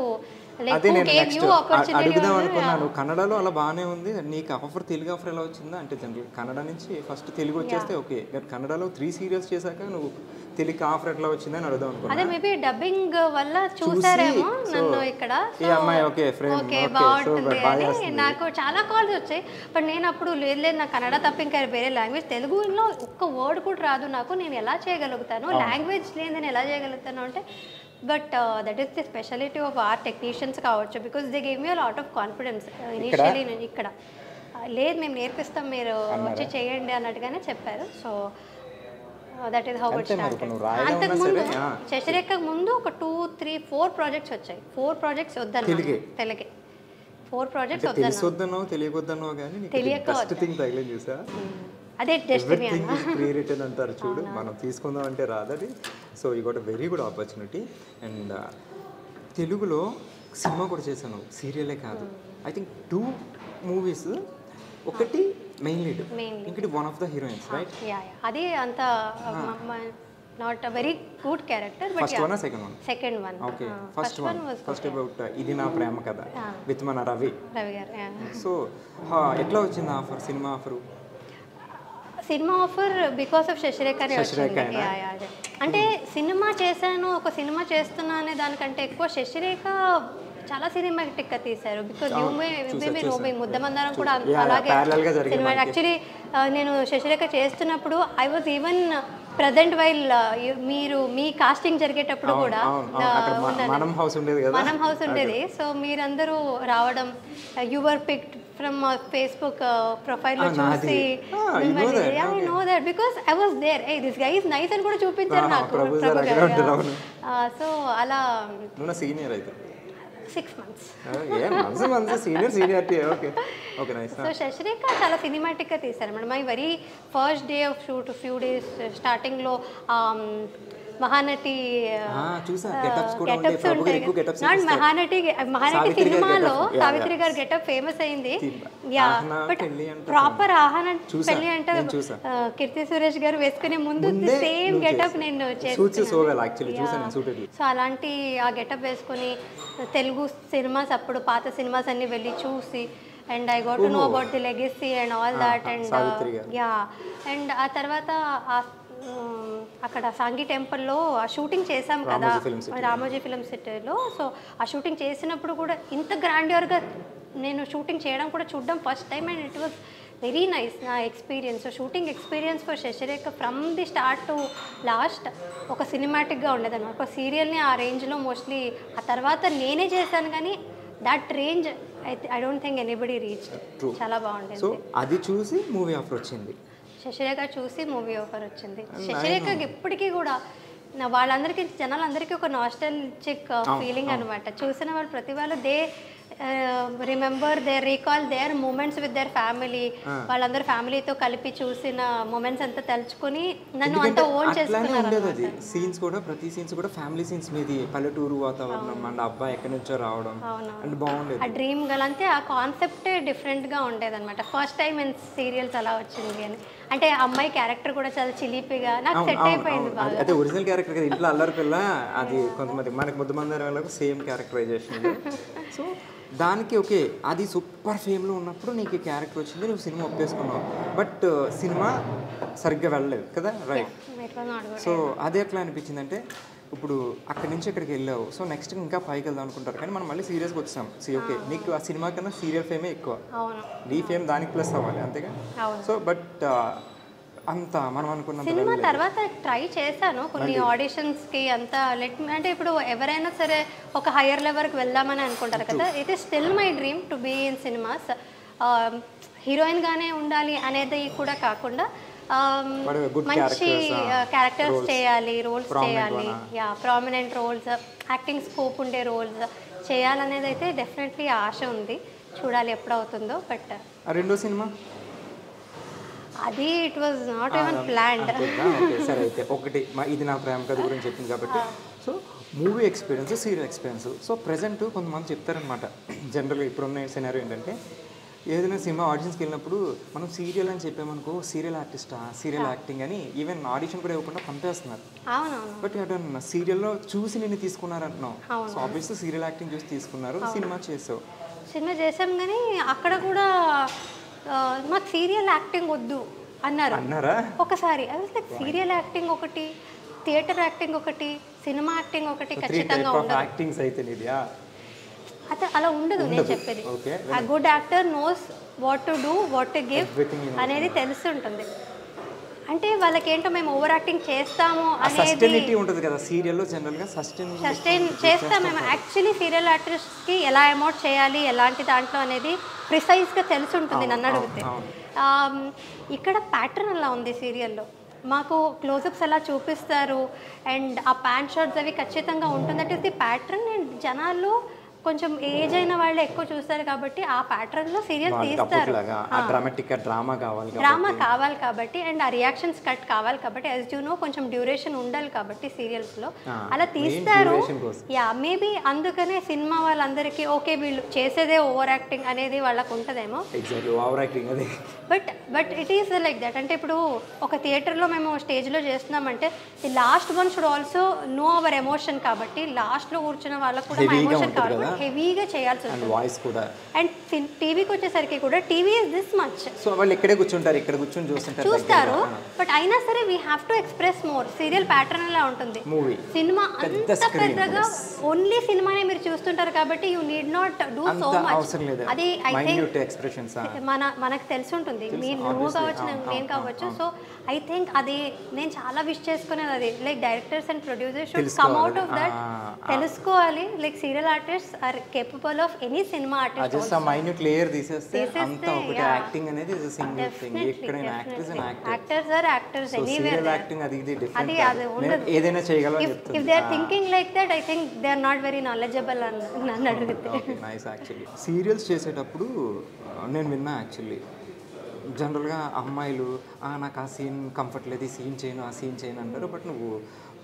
అడుగుదాం అనుకున్నాను. కన్నడలో అలా బాగానే ఉంది, నీకు ఆఫర్ తెలుగు ఆఫర్ ఎలా వచ్చిందా అంటే జనరల్ కన్నడ నుంచి ఫస్ట్ తెలుగు వచ్చేస్తే ఓకే, కన్నడలో 3 series చేశాక నువ్వు తెలుగు ఆఫర్ ఎట్లా వచ్చిందని అడుగుదాం అనుకున్నాను. అదే మేబీ డబ్బింగ్ వల్ల చూసారేమో నన్ను ఇక్కడ. బాగుంటుంది అని నాకు చాలా కాల్స్ వచ్చాయి. బట్ నేను అప్పుడు లేదు నాకు కన్నడ తప్ప ఇంకా వేరే లాంగ్వేజ్, తెలుగులో ఒక్క వర్డ్ కూడా రాదు నాకు, నేను ఎలా చేయగలుగుతాను, లాంగ్వేజ్ లేదు నేను ఎలా చేయగలుగుతాను అంటే. But that is the speciality of our technicians కావచ్చు. Because they gave me a lot of confidence initially. నేను ఇక్కడ లేదు మేము నేర్పిస్తాం మీరు వచ్చి చేయండి అన్నట్టుగానే చెప్పారు. So that is how it started. అంతకుముందు శశిరేఖ ముందు ఒక 2, 3, 4 ప్రాజెక్ట్స్ వచ్చాయి. 4 ప్రాజెక్ట్స్ వద్దన్నా తెలుగే 4 ప్రాజెక్ట్స్ వద్దన్నా తెలియక అదే డెస్టినీ అంటారు చూడు, మనం తీసుకుందాం అంటే రాదది. So you got a very good opportunity. And తెలుగులో సినిమా కూడా చేశాను, సీరియలే కాదు. I think 2 movies. ఒకటి మెయిన్ లీడ్, ఇంకటి one of the heroines, right? అది అంత not a very good character. But first one second one? Second one. Okay, first about ఇది నా ప్రేమ కథ విత్ మన రవి గారు. సో ఎట్లా వచ్చింది offer, cinema offer? Cinema offer because of శశిరేఖనే వచ్చింది. అంటే సినిమా చేశాను, ఒక సినిమా చేస్తున్నా అనే దానికంటే ఎక్కువ శశిరేఖ చాలా సినిమాటిక్గా తీశారు. బికాజ్ ముద్దమందారం కూడా అలాగే సినిమా. యాక్చువల్లీ నేను శశిరేఖ చేస్తున్నప్పుడు I was even present while మీరు మీ కాస్టింగ్ జరిగేటప్పుడు కూడా మనం హౌస్ ఉండేది. సో మీరందరూ రావడం, యువర్ పిక్డ్ ఫ్రమ్ ఫేస్బుక్ ప్రొఫైల్లో చూసి I know that because I was there. This guy is nice అని కూడా చూపించారు నాకు ప్రభు గారు. సో అలా 6 months. సో శశిరేఖ చాలా సినిమాటిక్గా తీశారు madam. My very first day of shoot few days స్టార్టింగ్లో మహానటి గెటప్స్ ఉంటాయి. నాట్ మహానటి సినిమాలో సావిత్రి గారు గెటప్ ఫేమస్ అయింది. యా, బట్ ప్రాపర్ ఆహన పెళ్లి అంటే కీర్తి సురేష్ గారు వేసుకునే ముందు సేమ్ గెటప్ నేను చేస్తాను. సో అలాంటి ఆ గెటప్ వేసుకొని తెలుగు సినిమాస్ అప్పుడు పాత సినిమాస్ అన్ని వెళ్ళి చూసి, and I got to know about the legacy and all that. And yeah, and ఆ తర్వాత అక్కడ సాంగి టెంపుల్లో ఆ షూటింగ్ చేసాం కదా రామోజీ ఫిల్మ్ సిటీలో. సో ఆ షూటింగ్ చేసినప్పుడు కూడా ఇంత గ్రాండ్యూర్గా నేను షూటింగ్ చేయడం కూడా చూడడం first time and it was very nice నా experience. Shooting experience for Sasirekha from the start to last ఒక సినిమాటిక్గా ఉండేదన్నమాట. ఒక సీరియల్ని ఆ రేంజ్లో మోస్ట్లీ ఆ తర్వాత నేనే చేశాను, కానీ that range I don't think anybody reach. చాలా బాగుండేది. సో అది చూసి మూవీ ఆఫర్ వచ్చింది, శశిరేఖ చూసి మూవీ ఆఫర్ వచ్చింది. శశిరేఖకి ఇప్పటికీ కూడా వాళ్ళందరికీ జనాలందరికీ ఒక నాస్టాల్జిక్ ఫీలింగ్ అనమాట. చూసిన వాళ్ళు ప్రతి వాళ్ళు they remember their recall their moments with their family. వాళ్ళందరూ ఫ్యామిలీతో కలిపి చూసిన మూమెంట్స్ అంతా తలుచుకుని నన్ను అంత ఓన్ చేసుకున్నారు. సీన్స్ కూడా ప్రతి సీన్స్ కూడా ఫ్యామిలీ సీన్స్ మీది, పల్లెటూరు వాతావరణం అండ్ అబ్బాయి ఎక్కడి నుంచో రావడం అండ్ బాగుండేది. ఆ డ్రీమ్ గల్ అంతే, ఆ కాన్సెప్టే డిఫరెంట్గా ఉండేది అనమాట. ఫస్ట్ టైం ఇన్ సీరియల్స్ అలా వచ్చింది అని అంటే అమ్మాయి క్యారెక్టర్ కూడా చాలా చిలిపిగా నాకు సెట్ అయిపోయింది బాగా. అయితే ఒరిజినల్ క్యారెక్టర్ కదా, ఇంట్లో అల్లరి పిల్ల, అది కొంతమంది మనకి ముద్దమంది వాళ్ళకు సేమ్ క్యారెక్టరైజేషన్. సో దానికి ఓకే, అది సూపర్ ఫేమ్లో ఉన్నప్పుడు నీకు క్యారెక్టర్ వచ్చింది, నువ్వు సినిమా ఒప్పేసుకున్నావు. బట్ సినిమా సరిగ్గా వెళ్ళలేదు కదా, రైట్? సో అది ఎట్లా అనిపించింది అంటే ఇప్పుడు అక్కడి నుంచి ఇక్కడికి వెళ్ళావు, సో నెక్స్ట్ ఇంకా పైకి వెళ్దాం అనుకుంటారు, కానీ మనం మళ్ళీ సీరియస్గా వచ్చాం. ఓకే, నీకు ఆ సినిమా కన్నా సీరియల్ ఫేమే ఎక్కువ, నీ ఫేమ్ దానికి ప్లస్ అవ్వాలి అంతేగా. సో బట్ అంత మనం అనుకున్న సినిమా తర్వాత ట్రై చేశాను కొన్ని ఆడిషన్స్కి అంతా అంటే ఇప్పుడు ఎవరైనా సరే ఒక హయ్యర్ లెవెల్కి వెళ్దామని అనుకుంటారు కదా. It is still my dream to be in cinemas. హీరోయిన్గానే ఉండాలి అనేది కూడా కాకుండా మంచి క్యారెక్టర్స్ చేయాలి, రోల్స్ చేయాలి, ప్రామినెంట్ రోల్స్, యాక్టింగ్ స్కోప్ ఉండే రోల్స్ చేయాలనేది అయితే డెఫినెట్లీ ఆశ ఉంది. చూడాలి ఎప్పుడవుతుందో. బట్ రెండో సినిమా అది it was not even planned. సరే అయితే ఒకటి ఇది నా ప్రేమ కథ గురించి చెప్పింది కాబట్టి, so movie experience, serial experience. So present కొంతమంది చెప్తారనమాట, జనరల్గా ఇప్పుడున్న సినారియో ఏంటంటే ఏదైనా సినిమా ఆడిషన్స్కి వెళ్ళినప్పుడు మనం సీరియల్ అని చెప్పామనుకో, సీరియల్ ఆర్టిస్టా, సీరియల్ యాక్టింగ్ అని ఈవెన్ ఆడిషన్ కూడా ఇవ్వకుండా పంపేస్తున్నారు. బట్ అటు సీరియల్లో చూసి నిన్ను తీసుకున్నారు అంటున్నావు. సో ఆబ్వియస్లీ సీరియల్ యాక్టింగ్ చూసి తీసుకున్నారు, సినిమా చేసావు. సినిమా చేసాం కానీ అక్కడ కూడా మాకు సీరియల్ యాక్టింగ్ వద్దు అన్నారా ఒకసారి. సీరియల్ యాక్టింగ్ ఒకటి, థియేటర్ యాక్టింగ్ ఒకటి, సినిమా యాక్టింగ్ ఒకటి ఖచ్చితంగా ఉండదు. అదే అలా ఉండదు. నేను చెప్పేది ఆ good actor knows what to do, what to give అనేది తెలుస్తుంటుంది. అంటే వాళ్ళకి ఏంటో మేము ఓవర్ యాక్టింగ్ చేస్తాము అనేది ఉంటుంది కదా సీరియల్లో, జనరల్గా సస్టైన్ చేస్తాం మేము. యాక్చువల్లీ సీరియల్ యాక్టర్స్కి ఎలా అమౌంట్ చేయాలి, ఎలాంటి దాంట్లో అనేది ప్రిసైజ్గా తెలిసి ఉంటుంది నన్ను అడిగితే. ఇక్కడ ప్యాటర్న్ అలా ఉంది సీరియల్లో. మాకు క్లోజప్స్ ఎలా చూపిస్తారు అండ్ ఆ ప్యాంట్ షర్ట్స్ అవి ఖచ్చితంగా ఉంటుంది. That is the pattern. And జనాలు కొంచెం ఏజ్ అయిన వాళ్ళు ఎక్కువ చూస్తారు కాబట్టి ఆ ప్యాటర్న్లో సీరియల్ తీస్తారు. డ్రామా కావాలి కాబట్టి అండ్ ఆ రియాక్షన్స్ కట్ కావాలి కాబట్టి, యాజ్ యూ నో కొంచెం డ్యూరేషన్ ఉండాలి కాబట్టి సీరియల్స్లో అలా తీస్తారు. మేబీ అందుకనే సినిమా వాళ్ళందరికీ ఓకే వీళ్ళు చేసేదే ఓవర్ యాక్టింగ్ అనేది వాళ్ళకు ఉంటుందేమో. But it is like that. అంటే ఇప్పుడు ఒక థియేటర్లో మేము స్టేజ్లో చేస్తున్నామంటే the last one should also know our emotion కాబట్టి లాస్ట్లో కూర్చున్న వాళ్ళకు కూడా మా ఎమోషన్ కావాలి, హెవీగా చేయాల్సి ఉంటుంది. అండ్ టీవీకి వచ్చేసరికి కూడా TV is this much. So వాళ్ళు ఇక్కడే కూర్చుంటారు, ఇక్కడ కూర్చొని చూస్తారు. బట్ అయినా సరే we have to express more. Serial pattern అలా ఉంటుంది. సినిమా అంత పెద్దగా ఓన్లీ సినిమానే మీరు చూస్తుంటారు కాబట్టి you need not do so much. అది ఐ థింక్ మనకు తెలిసి ఉంటుంది, మీరు నువ్వు కావచ్చు నేను కావచ్చు. సో ఐ థింక్ అది నేను చాలా విష్ చేసుకునేది అది. Like directors and producers should come out of that. తెలుసుకోవాలి like serial artist are capable of any cinema artist. Just ఆ మైన్యూట్ లేయర్ తీసేస్తే అంతా ఒకటి. యాక్టింగ్ అనేది ఇస్ ఎ సింగిల్ థింగ్. ఎక్కడైనా actors and actors are actors anywhere. Serial acting అది ఇది different. అది ఉండదు, ఏదైనా చేయగలరు చెప్తారు. If they are thinking like that I think they are not very knowledgeable అని నన్ను అడిగితే. Okay, nice. యాక్చువల్లీ సీరియల్స్ చేసేటప్పుడు నేను విన్నా యాక్చువల్లీ జనరల్గా అమ్మాయిలు నాకు ఆ సీన్ కంఫర్ట్ లేదు, ఈ సీన్ చేయను, ఆ సీన్ చేయను అంటారు. బట్ నువ్వు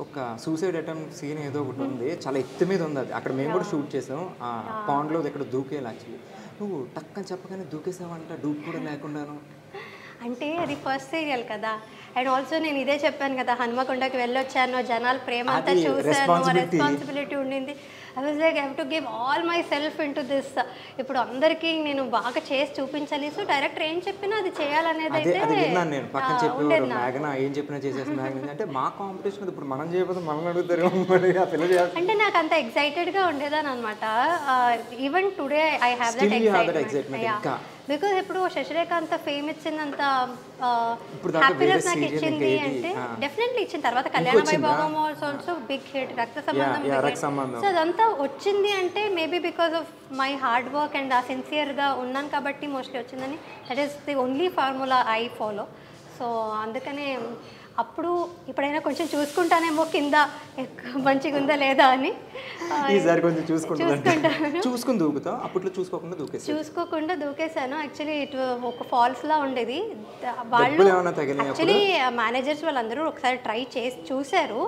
ఒక సూసైడ్ అటెంప్ట్ సీన్ ఏదో ఒకటి ఉంది, చాలా ఎత్తు మీద ఉంది అది. అక్కడ మేము కూడా షూట్ చేసాం, ఆ పాండ్లో ఇక్కడ దూకేయాలి. యాక్చువల్లీ నువ్వు టక్కని చెప్పగానే దూకేసావంట, డూప్ కూడా లేకుండాను. అంటే అది ఫస్ట్ సీరియల్ కదా, అండ్ ఆల్సో నేను ఇదే చెప్పాను కదా, హనుమకొండకి వెళ్ళొచ్చాను, జనాల ప్రేమ అంతా అది చూసాను, responsibility. రెస్పాన్సిబిలిటీ ఉండింది. I was like I have to give all my self in to this. ఇప్పుడు అందరికీ నేను బాగా చేసి చూపించాలి. సో డైరెక్టర్ ఏం చెప్పినా అది చేయాలనేది అదే అయితే అది విన్నాను నేను. పక్కన చెప్పేవారు ఉండేది నాకు. మేఘన ఏం చెప్పినా చేసేసి మేఘన అంటే మా కాంపిటీషన్ ఇప్పుడు మనం చేయకపోతే మనల్ని అడుగుతారు మరి ఆ పిల్ల చేయాలి. అంటే నాకు అంత ఎక్సైటెడ్గా ఉండేదాన్ని అనమాట. Even today I have Still you have that that excitement ఇంకా. బికాజ్ ఇప్పుడు శశిరేఖ అంత ఫేమ్ ఇచ్చిందంత ఇప్పుడు దాకా హ్యాపీనెస్ వేరే నాకు serial ఇచ్చింది ఇంకా ఏది? అంటే ఆ. డెఫినెట్లీ ఇచ్చిన తర్వాత కళ్యాణ ఇంకొచ్చిందా? వైభోగం ఆల్సో బిగ్ హిట్, రక్త సంబంధం yeah, big రక్త hit. సంబంధం. సో అదంతా వచ్చింది అంటే maybe because of my hard work and ఆ సిన్సియర్గా ఉన్నాను కాబట్టి మోస్ట్లీ వచ్చిందని. That is the only formula I follow. So అందుకనే అప్పుడు ఇప్పుడైనా కొంచెం చూసుకుంటానేమో కింద మంచిగా ఉందా లేదా అని. ఈసారి కొంచెం చూసుకుంటుందంటే చూసుకుంటాను. చూసుకుని దూకుతాం, అప్పట్లో చూసుకోకుండా దూకేసి చూసుకోకుండా దూకేశాను. యాక్చువల్లీ ఇటు ఒక ఫాల్స్ లా ఉండేది. దెబ్బలు ఏమైనా తగిలినాయా యాక్చువల్లీ మేనేజర్స్ వాళ్ళందరూ ఒకసారి ట్రై చేసి చూశారు.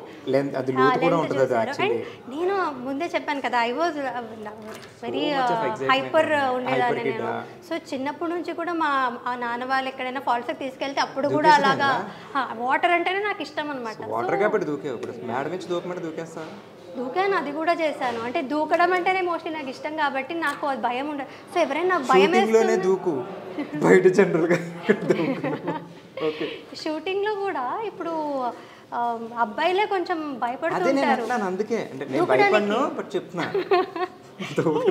అది లోతు కూడా length ఉంటుంది అది చూశారు. యాక్చువల్లీ. And నేను ముందే చెప్పాను కదా, I was very much of excitement hyper and ఉండేదాన్ని hyper kid, నేను. సో చిన్నప్పటి నుంచి కూడా మా నాన్న వాళ్ళు ఎక్కడైనా ఫాల్స్కి తీసుకెళ్తే అప్పుడు కూడా దూకేసేదానివా? అలాగా వాటర్ అంటేనే నాకు ఇష్టం అనమాట. వాటర్ కాబట్టి దూకేవు. ఇప్పుడు మేడ నుంచి దూకమంటే దూకేస్తా. దూకాను, అది కూడా చేశాను. అంటే దూకడం అంటేనే మోస్ట్లీ నాకు ఇష్టం కాబట్టి నాకు అది భయం ఉండదు. సో ఎవరైనా భయం షూటింగ్లోనే దూకు, బయట జనరల్గా ఓకే. షూటింగ్లో కూడా ఇప్పుడు అబ్బాయిలే కొంచెం అదే నేను భయపడుతుంటారు. అంటున్నాను, అందుకే అంటే నేను భయపడను బట్ చెప్తున్నా.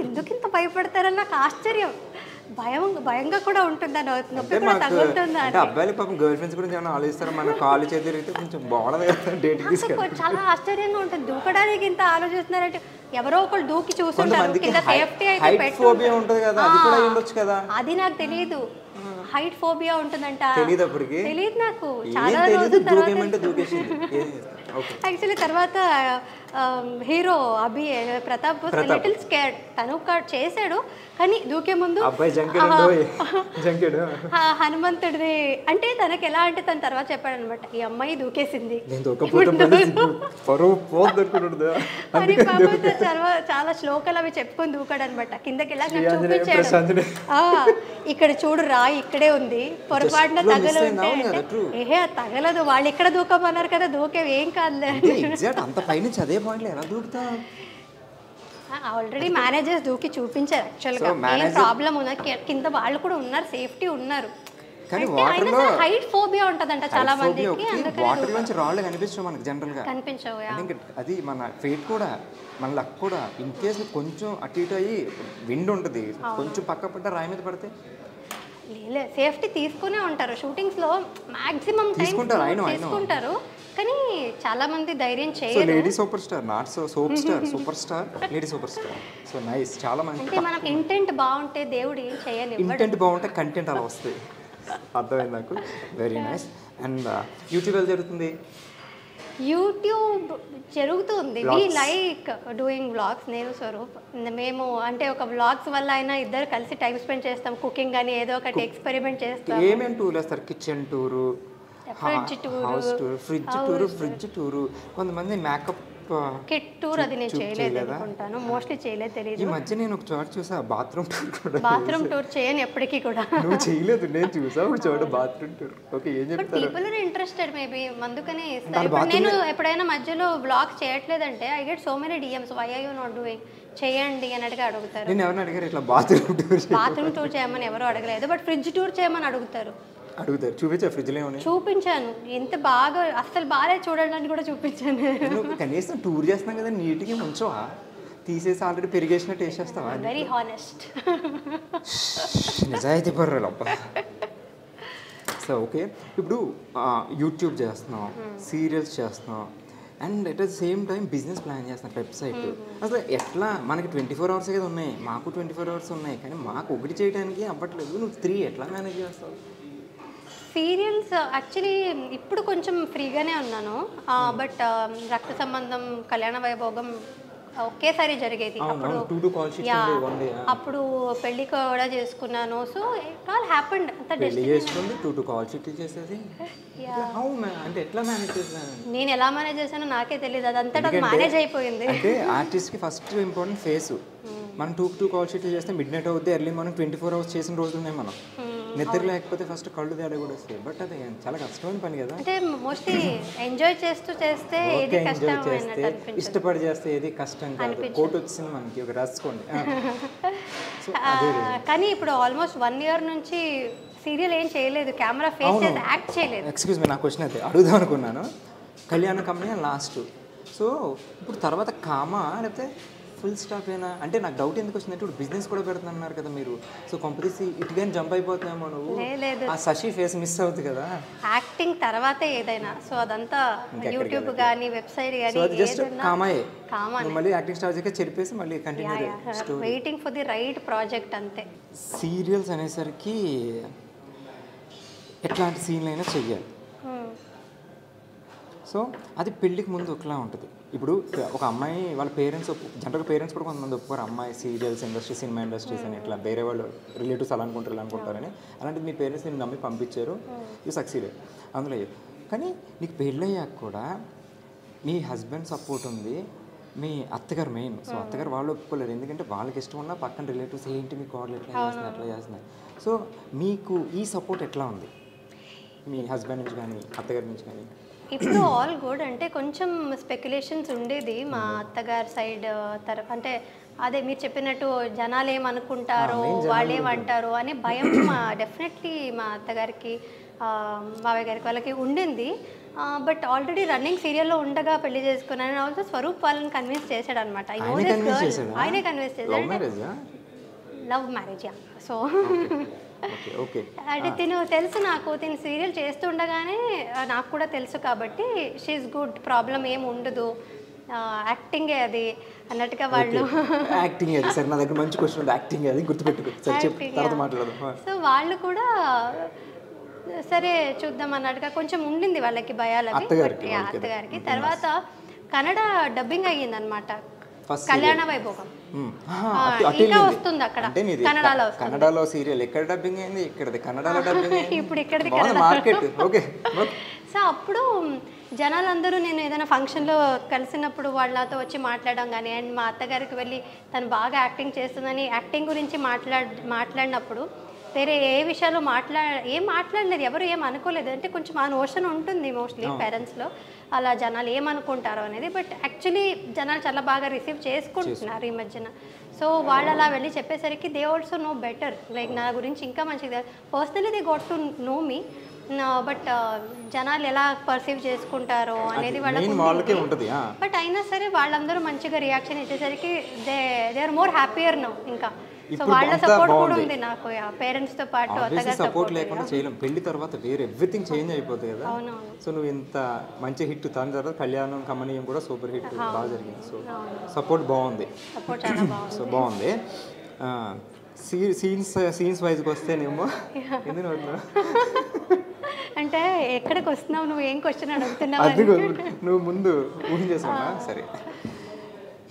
ఎందుకు ఇంత భయపడతారని నాకు ఆశ్చర్యం. భయంగా కూడా ఉంటుందా, నొప్పి అంటే కూడా మాకు తగులుతుందా అంటే అబ్బాయిలు పాపం గర్ల్ ఫ్రెండ్స్ గురించి ఏమైనా ఆలోచిస్తారా? మన కాలు చేతి తిరిగితే కొంచెం బాగుండదు కదా డేట్కి తీసుకెళ్ళి. చాలా ఆశ్చర్యంగా ఉంటుంది. దూకడానికి ఇంత ఆలోచిస్తున్నారంటే ఎవరో ఒకరు దూకి చూస్తుంటారు. కొంతమందికి కింద సేఫ్టీ అయితే హైట్ ఫోబియా ఉంటుంది కదా, అది కూడా ఉండొచ్చు కదా. అది నాకు తెలియదు. హైట్ ఫోబియా ఉంటుందంట. తెలియదు అప్పటికి. తెలియదు నాకు. ఏం చాలా తెలియదు, రోజుల తర్వాత దూకేమంటే దూకేసింది. ఓకే. యాక్చువల్లీ తర్వాత హీరో ప్రతాప్ లిటిల్ స్కేర్డ్. తను చేశాడు కానీ దూకే ముందు అబ్బాయి జంకెడు హనుమంతుడిది అంటే తనకి ఎలా అంటే తన తర్వాత చెప్పాడు అనమాట, ఈ అమ్మాయి దూకేసింది నేను దూకపోతే పరువు పోతుండదు అని. పాపం చాలా శ్లోకాలు అవి చెప్పుకొని దూకాడు అనమాట. కిందకి వెళ్ళాక నాకు చూపించాడు, ఇక్కడ చూడు రాయి ఇక్కడే ఉంది, పొరపాటున తగలు ఉంటే అంటే ఏహే తగలదు, వాళ్ళు ఇక్కడ దూకమన్నారు కదా, దూకేవి ఏం కాదులే. ఎగ్జాక్ట్ అంత పైనుంచి అదే పాయింట్లో ఎలా దూకుతా? ఆల్రెడీ మేనేజర్స్ దూకి చూపించారు యాక్చువల్గా. ఏం ప్రాబ్లం ఉన్నా కింద వాళ్ళు కూడా ఉన్నారు, సేఫ్టీ ఉన్నారు. కానీ వాటర్లో హైట్ ఫోబియా ఉంటుందంట చాలా మందికి, అందుకని వాటర్ నుంచి రాళ్ళు కనిపించవు మనకి జనరల్ గా. కనిపించవు. అది మన ఫేట్ కూడా, మన లక్ కూడా. ఇన్ కేసు కొంచెం అటు ఇటు అయ్యి విండ్ ఉంటుంది, కొంచెం పక్క పడ్డ రాయి మీద పడితే సేఫ్టీ తీసుకునే ఉంటారు షూటింగ్స్ లో మాక్సిమం తీసుకుంటారు, కానీ చాలా మంది ధైర్యం చేయరు. Lady super star, not super star, super star, lady super star. So nice. చాలా మంది అంటే మనం ఇంటెంట్ బాగుంటే దేవుడు ఏం చేయలేవు. ఇంటెంట్ బాగుంటే కంటెంట్ అలా వస్తుంది. అర్థమైంది నాకు. Very nice. అండ్ యూట్యూబ్ ఎలా జరుగుతుంది? యూట్యూబ్ జరుగుతుంది. We like doing vlogs. నేను స్వరూప్ మేము అంటే ఒక వ్లాగ్స్ వల్ల అయినా ఇద్దరు కలిసి టైం స్పెండ్ చేస్తాం. కుకింగ్ అని ఏదో ఒకటి ఎక్స్పెరిమెంట్ చేస్తాం. ఏమేమి టూర్ వేస్తారు? Kitchen tour, fridge tour, house tour, fridge tour, కొంతమంది మేకప్ కిట్ టూర్. అది నేను చేయలేదు అనుకుంటాను, మోస్ట్లీ చేయలేదు, తెలియదు. ఈ మధ్య నేను ఒక చోట చూసా బాత్రూమ్ టూర్ కూడా. బాత్రూమ్ టూర్ చేయను ఎప్పటికీ కూడా. నువ్వు చేయలేదు, నేను చూసా ఒక చోట బాత్రూమ్ టూర్. ఓకే, ఏం చెప్తారు? పీపుల్ ఆర్ ఇంట్రెస్టెడ్ మేబీ, అందుకనే ఇస్తారు. ఇప్పుడు నేను ఎప్పుడైనా మధ్యలో బ్లాగ్ చేయట్లేదంటే I get so many DMs, why are you not doing, చేయండి అన్నట్టుగా అడుగుతారు. నేను ఎవరిని అడిగారు ఇట్లా బాత్రూమ్ టూర్ చేయమని ఎవరు అడగలేదు, బట్ ఫ్రిడ్జ్ టూర్ చేయమని అడుగుతారు. చూపించా ఫ్రిడ్జ్లో ఏమని? చూపించాను, ఎంత బాగా అస్సలు బాగాలేదు చూడడానికి కూడా చూపించాను. నువ్వు కనీసం టూర్ చేస్తున్నాం కదా, నీట్గా ఉంచవా? తీసేసి ఆల్రెడీ పెరిగేసినట్టు వేసేస్తావా? వెరీ హానెస్ట్, నిజాయితీ పర్రాలు అబ్బా. సో ఓకే, ఇప్పుడు యూట్యూబ్ చేస్తున్నాం, సీరియల్స్ చేస్తున్నాం, and at the same time business plan చేస్తున్నాం, వెబ్సైట్. అసలు ఎట్లా? మనకి 24 hours కదా ఉన్నాయి, మాకు 24 hours ఉన్నాయి, కానీ మాకు ఒకటి చేయడానికి అవ్వట్లేదు. నువ్వు 3 ఎట్లా మేనేజ్ చేస్తావు? సీరియల్స్ యాక్చువల్లీ ఇప్పుడు కొంచెం ఫ్రీగానే ఉన్నాను, బట్ రక్త సంబంధం, కళ్యాణ వైభోగం ఒకేసారి జరిగేది. అప్పుడు పెళ్లి కూడా చేసుకున్నాను. So it all happened. అంత నేను ఎలా మేనేజ్ చేశానో నాకే తెలియదు, అదంతా మేనేజ్ అయిపోయింది. అంటే ఆర్టిస్ట్ కి ఫస్ట్ ఇంపార్టెంట్ ఫేస్. మనం 2 కాల్ షీట్లు చేస్తే మిడ్ నైట్ అవుద్ది, ఎర్లీ మార్నింగ్ 24 hours చేసిన రోజులు ఉన్నాయి మనం. నిద్ర లేకపోతే ఫస్ట్ కళ్ళు తేడా కూడా వస్తాయి, బట్ అది చాలా కష్టమైన పని కదా. అంటే మోస్ట్లీ ఎంజాయ్ చేస్తూ చేస్తే ఏది కష్టం చేస్తే ఇష్టపడి చేస్తే ఏది కష్టం కాదు. కోట్ వచ్చింది మనకి, ఒక రాసుకోండి. కానీ ఇప్పుడు ఆల్మోస్ట్ 1 year నుంచి సీరియల్ ఏం చేయలేదు, కెమెరా ఫేస్ చేసి యాక్ట్ చేయలేదు. ఎక్స్క్యూజ్ మీ, నా క్వశ్చన్ అయితే అడుగుదాం అనుకున్నాను. కళ్యాణ కంపెనీ లాస్ట్, సో ఇప్పుడు తర్వాత కామా లేకపోతే ఫుల్ స్టాప్ అయినా అంటే నాకు డౌట్ ఎందుకు వచ్చిందంటే ఇప్పుడు బిజినెస్ కూడా పెడుతున్నారు కదా మీరు, సో కంపెనీస్ ఇటుగానే జంప్ అయిపోతున్నామో నువ్వు, ఆ శశి ఫేస్ మిస్ అవుతుంది కదా. యాక్టింగ్ తర్వాతే ఏదైనా, సో అదంతా యూట్యూబ్ కానీ వెబ్సైట్ కానీ జస్ట్ కామాయే, మళ్ళీ యాక్టింగ్ స్టార్ట్ చేసి చెరిపేసి మళ్ళీ continue waiting for the right project అంతే. సీరియల్స్ అనేసరికి ఎట్లాంటి సీన్లు అయినా చెయ్యాలి. సో అది పెళ్ళికి ముందు ఒకలా ఉంటుంది. ఇప్పుడు ఒక అమ్మాయి వాళ్ళ పేరెంట్స్ జనరల్గా పేరెంట్స్ కూడా కొంతమంది ఒప్పుకోరు, అమ్మాయి సీరియల్స్ ఇండస్ట్రీ, సినిమా ఇండస్ట్రీస్ అని ఇట్లా వేరే వాళ్ళు రిలేటివ్స్ అలా అనుకుంటారని. అలాంటిది మీ పేరెంట్స్ నేను నమ్మి పంపించారు, యూ సక్సీడెడ్ అందులో. కానీ నీకు పెళ్ళయ్యాక కూడా మీ హస్బెండ్ సపోర్ట్ ఉంది, మీ అత్తగారు మెయిన్. సో అత్తగారు వాళ్ళు ఒప్పుకోలేరు, ఎందుకంటే వాళ్ళకి ఇష్టం ఉన్నా పక్కన రిలేటివ్స్ ఏంటి మీ కోడలు ఎట్లా చేస్తున్నారు అట్లా చేస్తున్నారు. సో మీకు ఈ సపోర్ట్ ఎట్లా ఉంది మీ హస్బెండ్ నుంచి కానీ అత్తగారి నుంచి కానీ? ఇప్పుడు ఆల్ గుడ్. అంటే కొంచెం స్పెక్యులేషన్స్ ఉండేది మా అత్తగారి సైడ్ అంటే అదే మీరు చెప్పినట్టు జనాలు ఏమనుకుంటారో, వాళ్ళు ఏమంటారో అనే భయం డెఫినెట్లీ మా అత్తగారికి, బాబాయ్ గారికి వాళ్ళకి ఉండింది. బట్ ఆల్రెడీ రన్నింగ్ సీరియల్లో ఉండగా పెళ్లి చేసుకున్నాను. ఆల్సో స్వరూప్ వాళ్ళని కన్విన్స్ చేశాడు అనమాట. ఆయనే కన్విన్స్ చేశాడు. Love marriage. సో అంటే తిను తెలుసు నాకు, తిను సీరియల్ చేస్తుండగానే నాకు కూడా తెలుసు కాబట్టి షీఈస్ గుడ్, ప్రాబ్లం ఏమి ఉండదు, యాక్టింగే అది అన్నట్టుగా వాళ్ళు. యాక్టింగ్ అది సరే, నా దగ్గర మంచి క్వశ్చన్ ఉంది, యాక్టింగ్ అది గుర్తుపెట్టుకో, తర్వాత మాట్లాడదాం. సో వాళ్ళు కూడా సరే చూద్దాం అన్నట్టుగా కొంచెం ఉండింది వాళ్ళకి భయాలు అవి అత్తగారికి. తర్వాత కన్నడ డబ్బింగ్ అయ్యింది అనమాట, కళ్యాణ వైభోగం. ఇంకా వస్తుంది అక్కడ కన్నడలో. కన్నడలో సీరియల్ ఎక్కడ డబ్బింగ్ అయింది? ఇక్కడది కన్నడలో డబ్బింగ్ అయింది. ఇప్పుడు ఇక్కడది మార్కెట్. ఓకే. సో అప్పుడు జనాలందరూ నేను ఏదైనా ఫంక్షన్లో కలిసినప్పుడు వాళ్ళతో వచ్చి మాట్లాడడం కానీ, అండ్ మా అత్తగారికి వెళ్ళి తను బాగా యాక్టింగ్ చేస్తుందని యాక్టింగ్ గురించి మాట్లాడినప్పుడు వేరే ఏ విషయాలు ఏం మాట్లాడలేదు, ఎవరు ఏం అనుకోలేదు. అంటే కొంచెం ఆ నోషన్ ఉంటుంది మోస్ట్లీ పేరెంట్స్లో, అలా జనాలు ఏమనుకుంటారో అనేది. బట్ యాక్చువల్లీ జనాలు చాలా బాగా రిసీవ్ చేసుకుంటున్నారు ఈ మధ్యన. సో వాళ్ళు అలా వెళ్ళి చెప్పేసరికి they also know better, like నా గురించి ఇంకా మంచిగా personally they got to know me. But జనాలు ఎలా పర్సీవ్ చేసుకుంటారో అనేది వాళ్ళకి ఉంటుంది. బట్ అయినా సరే వాళ్ళందరూ మంచిగా రియాక్షన్ ఇచ్చేసరికి they are more happier now. ఇంకా సో వాళ్ళ సపోర్ట్ కూడా ఉంది నాకు, పేరెంట్స్ తో పాటు అత్తగారి సపోర్ట్ లేకుండా చేయలేం. పెళ్లి తర్వాత వేరే ఎవ్రీథింగ్ చేంజ్ అయిపోతుంది కదా. సో నువ్వు ఇంత మంచి హిట్, దాని తర్వాత కళ్యాణం కమనీయం కూడా సూపర్ హిట్ బాగా జరిగింది. సో సపోర్ట్ బాగుంది, సో బాగుంది. సీన్స్ వైజ్కి వస్తేనేమో ఎందుకు అంటే ఎక్కడికి వస్తున్నావు, నువ్వు ఏం క్వశ్చన్ అడుగుతున్నావు? అది నువ్వు ముందు ఊహించేసావా? సరే,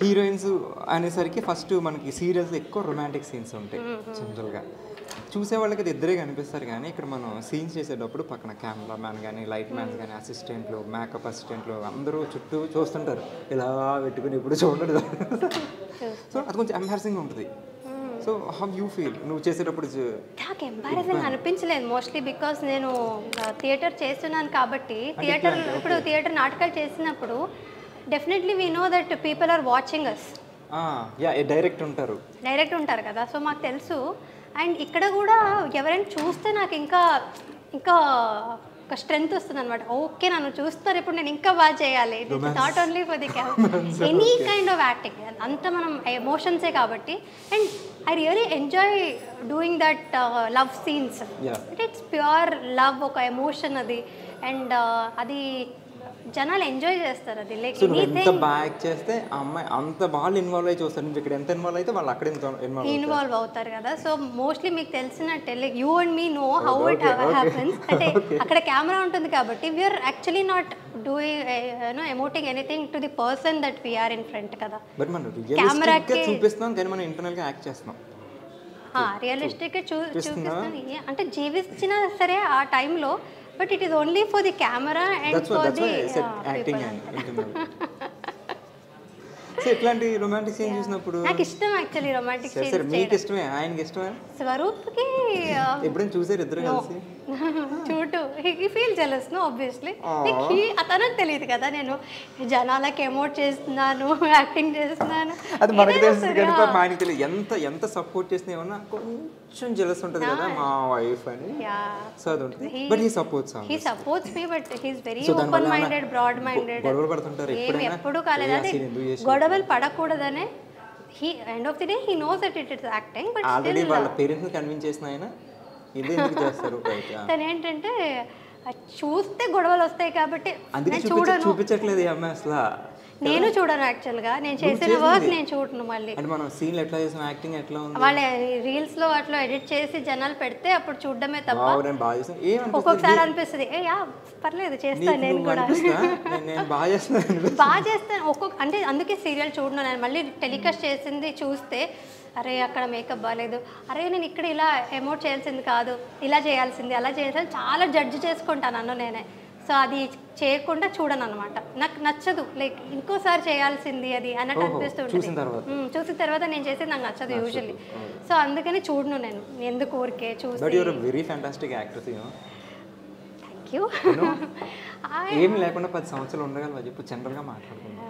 హీరోయిన్స్ అనేసరికి ఫస్ట్ మనకి సీరియల్స్ ఎక్కువ రొమాంటిక్ సీన్స్ ఉంటాయి జనరల్గా. చూసే వాళ్ళకి అది ఇద్దరే కనిపిస్తారు, కానీ ఇక్కడ మనం సీన్స్ చేసేటప్పుడు పక్కన కెమెరా మ్యాన్ కానీ, లైట్ మ్యాన్స్ కానీ, అసిస్టెంట్లు, మేకప్ అసిస్టెంట్లు అందరూ చుట్టూ చూస్తుంటారు, ఇలా పెట్టుకుని ఇప్పుడు చూడదు. సో అది కొంచెం ఎంబారసింగ్ ఉంటుంది. సో హౌ యూ ఫీల్ నువ్వు చేసేటప్పుడు? నాకు ఎంబారసింగ్ అనిపించలేదు మోస్ట్లీ, బికాస్ నేను థియేటర్ చేస్తున్నాను కాబట్టి. ఇప్పుడు థియేటర్ నాటకాలు చేసినప్పుడు definitely we know that people are watching us. Direct ఉంటారు కదా, సో మాకు తెలుసు. అండ్ ఇక్కడ కూడా ఎవరైనా చూస్తే నాకు ఇంకా ఒక స్ట్రెంగ్త్ వస్తుంది అనమాట. ఓకే, నన్ను చూస్తారు, ఇప్పుడు నేను ఇంకా బాగా చేయాలి. It's not only for the any kind of acting, అంతా మనం ఎమోషన్సే కాబట్టి. And I really enjoy doing that love scenes. It's pure love, ఒక ఎమోషన్ అది. అండ్ అది జనాలు ఎంజాయ్ చేస్తారు. అది లైక్ ఎంత బాగా చేస్తే అమ్మాయి అంత వాళ్ళు ఇన్వాల్వ్ అయ్యి చూస్తారు. నువ్వు ఇక్కడ ఎంత ఇన్వాల్వ్ అయితే వాళ్ళు అక్కడ ఇన్వాల్వ్ అవుతారు కదా. సో మోస్ట్లీ మీకు తెలిసినట్టే like you and me know how it happens. అంటే అక్కడ కెమెరా ఉంటుంది కాబట్టి we are actually not doing emoting anything to the person that we are in front కదా. కెమెరాకి చూపిస్తున్నాం కానీ మనం ఇంటర్నల్ గా యాక్ట్ చేస్తున్నాం. రియలిస్టిక్ గా చూపిస్తాను అంటే జీవించినా సరే ఆ టైంలో. But it is only for the camera and for the acting and internal. So ఇట్లాంటి రొమాంటిక్ సీన్ చూసినప్పుడు నాకు ఇష్టం యాక్చువల్లీ రొమాంటిక్ సరే సీన్స్ మీకు ఇష్టమే, ఆయనకి ఇష్టమే. స్వరూప్కి ఎప్పుడైనా చూసారు ఇద్దరు కలిసి? చూడు he feel jealous no obviously. అతనికి తెలియదు కదా నేను జనాలకి ఎమోట్ చేస్తున్నాను, యాక్టింగ్ చేస్తున్నాను. అది మనకు తెలుస్తుంది కానీ ఆయనకి తెలియదు. ఎంత ఎంత సపోర్ట్ చేసినా ఏమన్నా కొంచెం జెలస్ ఉంటుంది కదా మా వైఫ్ అని. సో అది ఉంటుంది. But he supports me, but he's very open minded, broad minded. గొడవలు పడుతుంటారు ఎప్పుడైనా? ఎప్పుడు కాలేదు. అదే గొడవలు పడకూడదనే end of the day he knows that it is acting. But already వాళ్ళ పేరెంట్స్ ని కన్విన్స్ చేసిన ఆయన ఇది ఎందుకు చేస్తారు? తను ఏంటంటే చూస్తే గొడవలు వస్తాయి కాబట్టి చూపించట్లేదు ఈ అమ్మాయి అసలు. నేను చూడను యాక్చువల్గా, నేను చేసిన వర్క్ నేను చూడను. మళ్ళీ అంటే మనం సీన్ ఎట్లా చేసాం, యాక్టింగ్ ఎట్లా ఉంది, వాళ్ళ రీల్స్ లో అట్లా ఎడిట్ చేసి జనాలు పెడితే అప్పుడు చూడడమే తప్ప. ఒక్కొక్కసారి అనిపిస్తుంది పర్లేదు చేస్తాను నేను కూడా, బాగా చేస్తాను ఒక్కొక్క. అంటే అందుకే సీరియల్ చూడను నేను. మళ్ళీ టెలికాస్ట్ చేసింది చూస్తే అరే అక్కడ మేకప్ బాగాలేదు, అరే నేను ఇక్కడ ఇలా ఎమోట్ చేయాల్సింది కాదు, ఇలా చేయాల్సింది, అలా చేయాల్సింది చాలా జడ్జ్ చేసుకుంటాను నన్ను నేనే. సో అది చేయకుండా చూడను అనమాట. నాకు నచ్చదు, లైక్ ఇంకోసారి చేయాల్సింది అది అన్నట్టు అనిపిస్తుంటుంది. చూసిన తర్వాత నేను చేసేది నాకు నచ్చదు యూజువల్లీ. సో అందుకని చూడను నేను, ఎందుకు ఊరికే చూసి. Thank you. ఏం లేకుండా 10 సంవత్సరాలు ఉండగలవా చెప్పు? జనరల్గా మాట్లాడుకుంటాం.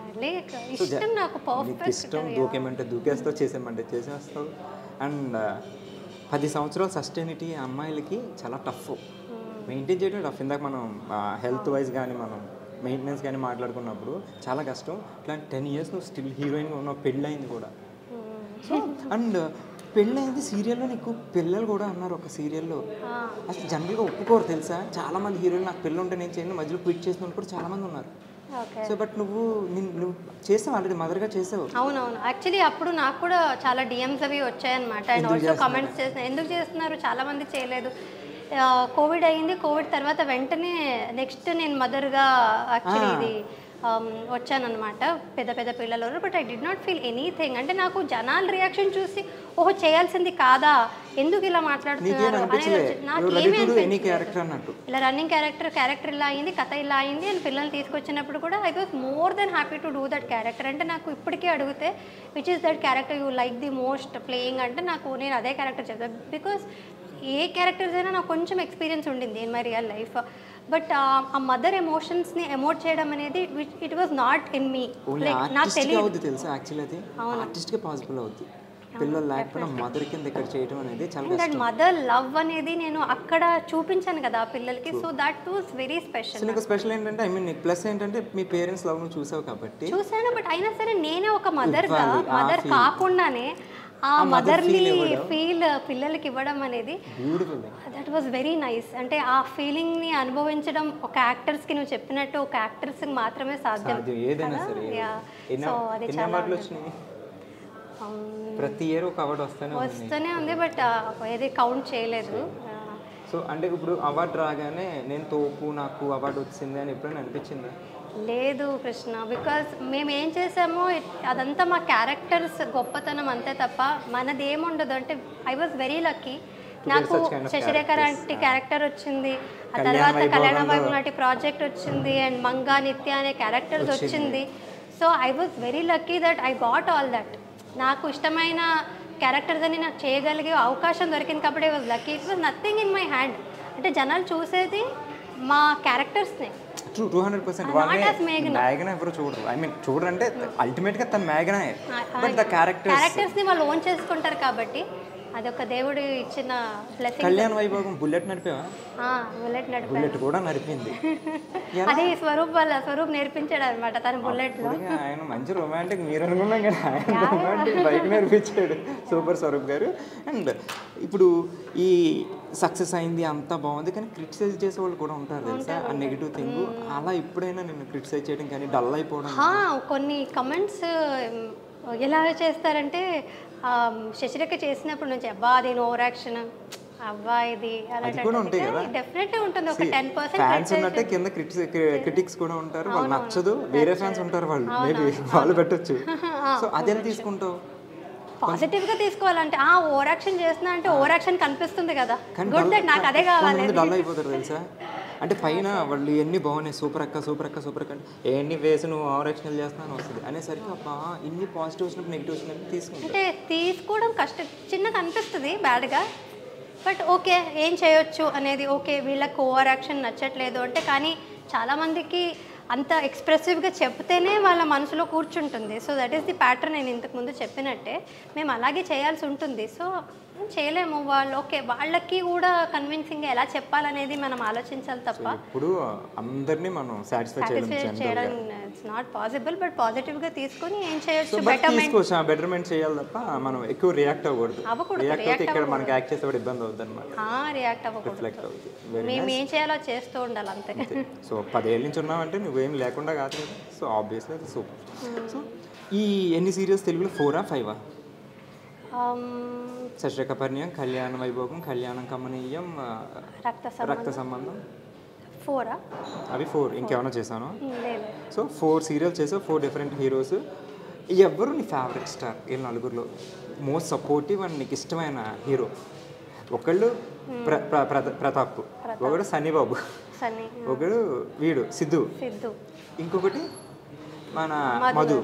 ఇష్టం నాకు పర్ఫెక్ట్. ఇష్టం దూకేమంటే దూకేస్తావు, చేసేమంటే చేసేస్తావు. అండ్ 10 సంవత్సరాలు సస్టైనిటీ అమ్మాయిలకి చాలా టఫ్ మెయింటైన్ చేయడం. టఫ్. ఇందాక మనం హెల్త్ వైజ్ కానీ మనం మెయింటెనెన్స్ కానీ మాట్లాడుకున్నప్పుడు చాలా కష్టం. ఇట్లాంటి 10 years నువ్వు స్టిల్ హీరోయిన్గా ఉన్నావు, పెళ్ళయింది కూడా. సో అండ్ పెళ్ళయింది సీరియల్లో, నీకు పిల్లలు కూడా అన్నారు ఒక సీరియల్లో. అసలు జనరల్గా ఒప్పుకోరు తెలుసా? చాలామంది హీరోయిన్ నాకు పిల్లలు ఉంటే నేను చేయను, మధ్యలో క్విట్ చేసిన వాళ్ళు కూడా చాలామంది ఉన్నారు. సో బట్ నువ్వు చేసావు, ఆల్రెడీ మదర్గా చేసావు. అవునవును. యాక్చువల్లీ అప్పుడు నాకు కూడా చాలా డిఎమ్స్ అవి వచ్చాయన్నమాట. అండ్ ఆల్సో కమెంట్స్ చేసిన, ఎందుకు చేస్తున్నారు, చాలామంది చేయలేదు. కోవిడ్ అయ్యింది, కోవిడ్ తర్వాత వెంటనే నెక్స్ట్ నేను మదర్గా యాక్చువల్లీ ఇది వచ్చానమాట, పెద్ద పెద్ద పిల్లలు. But I did not feel anything. అంటే నాకు జనాల రియాక్షన్ చూసి ఓహో చేయాల్సింది కాదా, ఎందుకు ఇలా మాట్లాడుతున్నారు అనేది నాకు ఏమీ అనిపించలేదు. ఇలా రన్నింగ్ క్యారెక్టర్ ఇలా అయింది, కథ ఇలా అయింది అని పిల్లల్ని తీసుకొచ్చినప్పుడు కూడా I was more than happy to do that character. అంటే నాకు ఇప్పటికీ అడిగితే which is that character you like the most playing అంటే నేను అదే క్యారెక్టర్ చెప్తాను. బికాస్ ఏ క్యారెక్టర్స్ అయినా నాకు కొంచెం ఎక్స్పీరియన్స్ ఉండింది in my real life. But ఆ మదర్ ఎమోషన్స్ని ఎమోట్ చేయడం అనేది it was not in me. నాకు తెలియదు తెలుసా యాక్చువల్లీ అది ఆర్టిస్ట్గా పాసిబుల్ అవుతుంది. పిల్లలు లేకపోయినా మదర్ కింద ఇక్కడ చేయడం అనేది చాలా కష్టం. మదర్ లవ్ అనేది నేను అక్కడ చూపించాను కదా పిల్లలకి. So that was very special. నీకు స్పెషల్ ఏంటంటే ఐ మీన్ నీకు ప్లస్ ఏంటంటే మీ పేరెంట్స్ లవ్ నువ్వు చూసావు కాబట్టి. చూసాను, బట్ అయినా సరే నేనే ఒక మదర్ కాకుండానే ఆ మదర్ని ఫీల్ పిల్లలకి ఇవ్వడం అనేది దట్ వాజ్ వెరీ నైస్. అంటే ఆ ఫీలింగ్ని అనుభవించడం ఒక యాక్టర్స్కి నువ్వు చెప్పినట్టు ఒక యాక్టర్స్కి మాత్రమే సాధ్యం. సో అది చాలా ప్రతి ఇయర్ ఒక అవార్డు వస్తూనే ఉంది, బట్ ఏది కౌంట్ చేయలేదు. సో అంటే ఇప్పుడు అవార్డు రాగానే నేను తోపు నాకు అవార్డు వచ్చింది అని ఎప్పుడైనా అనిపించిందా? లేదు కృష్ణ, బికాజ్ మేము ఏం చేసామో అదంతా మా క్యారెక్టర్స్ గొప్పతనం అంతే తప్ప మనది ఏముండదు. అంటే ఐ వాజ్ వెరీ లక్కీ. నాకు శశిరేఖర్ లాంటి క్యారెక్టర్ వచ్చింది, ఆ తర్వాత కళ్యాణ వైభవ్ లాంటి ప్రాజెక్ట్ వచ్చింది, అండ్ మంగా నిత్య అనే క్యారెక్టర్స్ వచ్చింది. So I was very lucky that I got all that. నాకు ఇష్టమైన క్యారెక్టర్స్ అని నాకు చేయగలిగే అవకాశం దొరికింది కాబట్టి I was lucky. It was nothing in my hand. అంటే జనాలు చూసేది మా క్యారెక్టర్స్ని. 200% మేఘనా ఎవరు చూడరు. ఐ మీన్ చూడరంటే అల్టిమేట్గా తన మేఘనా, బట్ ద క్యారెక్టర్స్ని వాళ్ళు ఓన్ చేసుకుంటారు కాబట్టి అదొక దేవుడు ఇచ్చిన బ్లెస్సింగ్. కళ్యాణ వైభోగం బుల్లెట్ నడిపావా? బుల్లెట్ కూడా నడిపింది. అది స్వరూప్ నేర్పించాడు అనమాట తన బుల్లెట్లో. ఆయన మంచి రొమాంటిక్, మీరు అనుకున్నాం కదా ఆయన రొమాంటిక్ బైక్ నేర్పించాడు. సూపర్ స్వరూప్ గారు. అండ్ ఇప్పుడు ఈ సక్సెస్ అయింది అంతా బాగుంది, కానీ క్రిటిసైజ్ చేసే వాళ్ళు కూడా ఉంటారు తెలుసా, ఆ నెగిటివ్ థింగ్. అలా ఎప్పుడైనా నేను క్రిటిసైజ్ చేయడం కానీ డల్ అయిపోవడం? కొన్ని కమెంట్స్ ఎలా చేస్తారంటే శశిరేఖ చేసినప్పుడు నుంచి అబ్బా అది ఓవర్ యాక్షన్, అబ్బా ఇది డెఫినెట్లీ ఉంటుంది. ఒక 10% ఫ్యాన్స్ ఉన్నట్టే కింద క్రిటిక్స్ కూడా ఉంటారు. వాళ్ళు నచ్చదు, వేరే ఫ్యాన్స్ ఉంటారు, వాళ్ళు మేబీ వాళ్ళు పెట్టచ్చు. సో అదేలా తీసుకుంటావు? పాజిటివ్ గా తీసుకోవాలంటే ఓవర్ యాక్షన్ చేస్తున్నా అంటే ఓవర్ యాక్షన్ కనిపిస్తుంది కదా, గుడ్ దట్ నాకు అదే కావాలి. డల్ అయిపోతారు తెలుసా, అంటే పైన వాళ్ళు ఎన్ని బాగున్నాయి, సూపర్ అక్క సూపర్ అక్క సూపర్ అక్క అంటే ఎన్ని వేసి నువ్వు ఆవరేక్షణలు చేస్తాను వస్తుంది అనేసరికి అబ్బా ఇన్ని పాజిటివ్ వచ్చినప్పుడు నెగిటివ్ వచ్చినప్పుడు తీసుకుంటాను. అంటే తీసుకోవడం కష్టం, చిన్నగా అనిపిస్తుంది బ్యాడ్గా, బట్ ఓకే ఏం చేయొచ్చు అనేది. ఓకే వీళ్ళకి ఓవర్ యాక్షన్ నచ్చట్లేదు అంటే, కానీ చాలామందికి అంత ఎక్స్ప్రెసివ్గా చెప్తేనే వాళ్ళ మనసులో కూర్చుంటుంది. So that is the pattern. నేను ఇంతకుముందు చెప్పినట్టే మేము అలాగే చేయాల్సి ఉంటుంది. సో చేయలేము, వాళ్ళు ఓకే వాళ్ళకి కూడా కన్విన్సింగ్గా ఎలా చెప్పాలనేది మనం ఆలోచించాలి తప్ప ఇప్పుడు అందరినీ మనం సాటిస్ఫై చేయడం ఇట్స్ నాట్ పాసిబుల్. బట్ పాజిటివ్గా తీసుకొని ఏం చేయొచ్చు, బెటర్మెంట్ చేయాలి తప్ప మనం ఎక్కువ రియాక్ట్ అవ్వకూడదు. రియాక్ట్ అయితే ఇక్కడ మనకి యాక్ట్ చేసే ఇబ్బంది అవుతుంది అనమాట. రియాక్ట్ అవ్వకూడదు, మేము ఏం చేయాలో చేస్తూ ఉండాలి అంతే. సో 10 ఏళ్ళ నుంచి ఉన్నామంటే నువ్వేం లేకుండా కాదు కదా. సో ఆబ్వియస్లీ అది సూపర్. సో ఈ ఎన్ని సీరియల్స్ తెలుగులో 4ఆ 5ఆ? శశిరేఖపర్ణ్యం, కళ్యాణ వైభోగం, కళ్యాణం కమనీయం, రక్త సంబంధం 4ఆ? అవి 4. ఇంకేమైనా చేశాను? సో 4 సీరియల్స్ చేసావు, 4 డిఫరెంట్ హీరోస్. ఎవరు నీ ఫేవరెట్ స్టార్ వీళ్ళ నలుగురిలో? మోస్ట్ సపోర్టివ్ అండ్ నీకు ఇష్టమైన హీరో? ఒకళ్ళు ప్రతాప్, ఒకడు సన్నీబాబు, ఒకడు వీడు సిద్ధు, ఇంకొకటి మన మధు.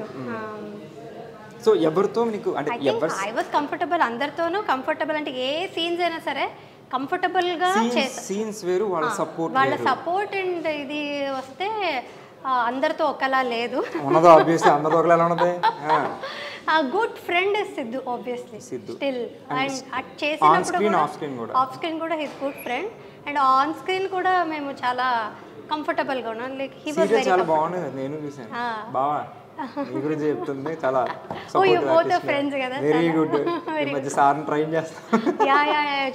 సో ఎవరితో నీకు అంటే ఐ వాజ్ కంఫర్టబుల్, అందరితోనూ కంఫర్టబుల్. అంటే ఏ సీన్స్ అయినా సరే కంఫర్టబుల్గా సీన్స్ వేరు, వాళ్ళ సపోర్ట్ అండ్ ఇది వస్తే అందరితో ఒకలా లేదు. Good friend is Siddhu, obviously still. And చేసినప్పుడు ఆఫ్ స్క్రీన్ కూడా his good friend, and on screen కూడా మేము చాలా కంఫర్టబుల్గా ఉన్నాం. లైక్ హీ వాజ్ వెరీ బాగుంది. నేను చూసాను బావా మీ గురించి చెప్తుంది, చాలా ఫ్రెండ్స్ కదా, వెరీ గుడ్. మధ్య సార్ని ట్రైన్ చేస్తాను.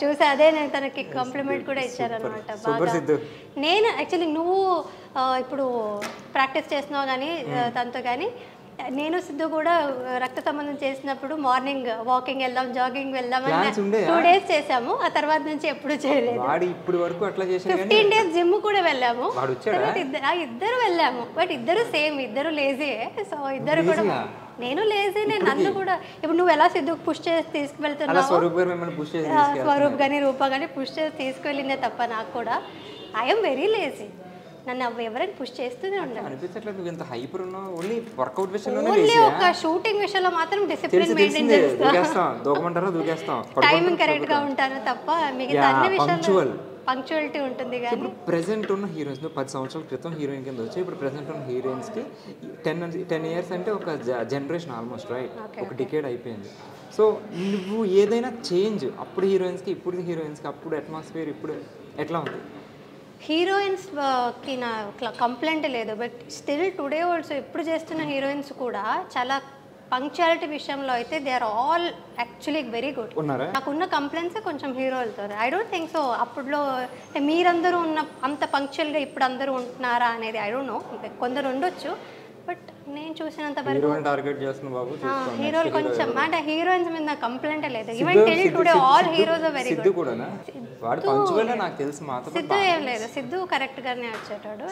చూసా, అదే నేను తనకి కాంప్లిమెంట్ కూడా ఇచ్చారనమాట బాగా. నేను యాక్చువల్లీ నువ్వు ఇప్పుడు ప్రాక్టీస్ చేస్తున్నావు కానీ తనతో, కానీ నేను సిద్ధు కూడా రక్త సంబంధం చేసినప్పుడు మార్నింగ్ వాకింగ్ వెళ్దాం, జాగింగ్ వెళ్దాం అని 2 days చేసాము. ఆ తర్వాత నుంచి ఎప్పుడు చేయలేదు. 15 days జిమ్ కూడా వెళ్ళాము, ఇద్దరు వెళ్ళాము. బట్ ఇద్దరు సేమ్, ఇద్దరు లేజీ. సో ఇద్దరు కూడా, నేను లేజీ, నన్ను కూడా ఇప్పుడు నువ్వు ఎలా సిద్ధుకు పుష్ చేసి తీసుకువెళ్తున్నావు, స్వరూప్ కానీ రూప కానీ పుష్ చేసి తీసుకువెళ్ళిందే తప్ప నాకు కూడా ఐఎమ్ వెరీ లేజీ. నన్ను ఎవరైనా పుష్ చేస్తూనే ఉండాలి. ఓన్లీ ఒక షూటింగ్ విషయంలో మాత్రం డిసిప్లిన్ మెయింటైన్ చేస్తాను, టైమింగ్ కరెక్ట్ గా ఉంటాను తప్ప మిగతా అన్ని విషయాల్లో పంక్చువాలిటీ ఉంటుంది. కానీ ప్రెసెంట్ ఉన్న హీరోయిన్స్ 10 సంవత్సరాల క్రితం హీరోయిన్ కింద వచ్చి ఇప్పుడు ప్రెసెంట్ ఉన్న హీరోయిన్స్ కి 10 years అంటే ఒక జనరేషన్ ఆల్మోస్ట్, రైట్? ఒక డికేడ్ అయిపోయింది. సో నువ్వు ఏదైనా చేంజ్ అప్పుడు హీరోయిన్స్కి ఇప్పుడు హీరోయిన్స్కి, అప్పుడు అట్మాస్ఫియర్ ఇప్పుడు ఎట్లా ఉంది? హీరోయిన్స్కి నా కంప్లైంట్ లేదు, బట్ స్టిల్ టుడే ఆల్సో ఇప్పుడు చేస్తున్న హీరోయిన్స్ కూడా చాలా పంక్చువాలిటీ విషయంలో అయితే they are all actually very good. నాకున్న కంప్లైంట్స్ కొంచెం హీరోలతో. ఐ డోంట్ థింక్ సో అప్పుడులో మీరందరూ ఉన్న అంత పంక్చువల్గా ఇప్పుడు అందరూ ఉంటున్నారా అనేది ఐ డోంట్ నో. కొందరు ఉండొచ్చు, బట్ నేను చూసినంత వరకు హీరోలు కొంచెం అంటే హీరోయిన్స్ మీద నా కంప్లైంట్ లేదు. Even till today all heroes are very good. Sidhu ఏం లేదు, సిద్ధు కరెక్ట్ గానే వచ్చేటాడు.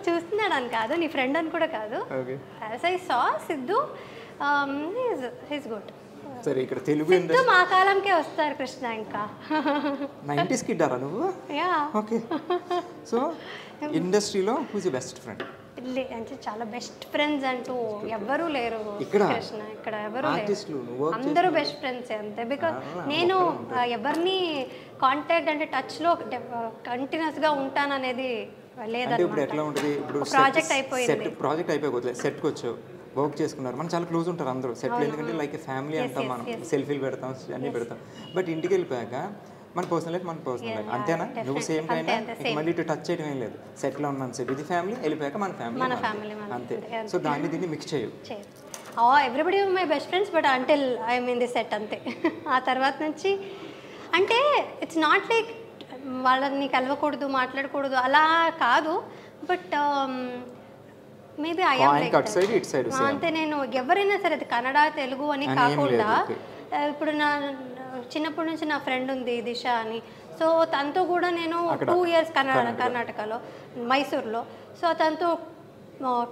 చూస్తున్నాడు అని కాదు, నీ ఫ్రెండ్ అని కూడా కాదు. As I saw Siddhu his good. సరే, ఇక్కడ తెలుగు సిద్ధు మా కాలంకే వస్తారు కృష్ణ. ఇంకా 90s కిడ్ ఆరా నువ్వు? యా. ఓకే. సో ఇండస్ట్రీలో హూస్ యువర్ బెస్ట్ ఫ్రెండ్? అంటే చాలా బెస్ట్ ఫ్రెండ్స్ అంటూ ఎవరు లేరు కృష్ణ, ఇక్కడ ఎవరు లేరు. అందరూ బెస్ట్ ఫ్రెండ్స్ అంతే. బికాజ్ నేను ఎవరిని కాంటాక్ట్ అంటే టచ్లో కంటిన్యూస్గా ఉంటాననేది లేదన్నమాట. ప్రాజెక్ట్ అయిపోయింది, ప్రాజెక్ట్ అయిపోయి సెట్కి వచ్చావు, వర్క్ చేసుకున్నారు, మనం చాలా క్లోజ్ ఉంటారు అందరూ సెటిల్. ఎందుకంటే లైక్ ఫ్యామిలీ అంటాం, మనం సెల్ఫీలు పెడతాం, అన్నీ పెడతాం. బట్ ఇంటికి వెళ్ళిపోయాక మన పర్సనల్ లైఫ్ మన పర్సనల్ లైఫ్ అంతేనా? నువ్వు సేమ్ టైం మళ్ళీ ఇటు టచ్ చేయడం ఏం లేదు. సెటిల్ ఉన్నాను సేపు, ఇది ఫ్యామిలీ, వెళ్ళిపోయాక మన ఫ్యామిలీ అంతే. సో దాన్ని దీన్ని మిక్స్ చేయు. Everybody my best friends, but until I mean the set అంతే. ఆ తర్వాత నుంచి అంటే ఇట్స్ నాట్ లైక్ వాళ్ళని కలవకూడదు, మాట్లాడకూడదు అలా కాదు. But maybe I yam like అంతే. నేను ఎవరైనా సరే అది కన్నడ తెలుగు అని కాకుండా, ఇప్పుడు నా చిన్నప్పటి నుంచి నా ఫ్రెండ్ ఉంది దిశ అని. సో తనతో కూడా నేను 2 years కర్ణాటకలో మైసూర్లో. సో తనతో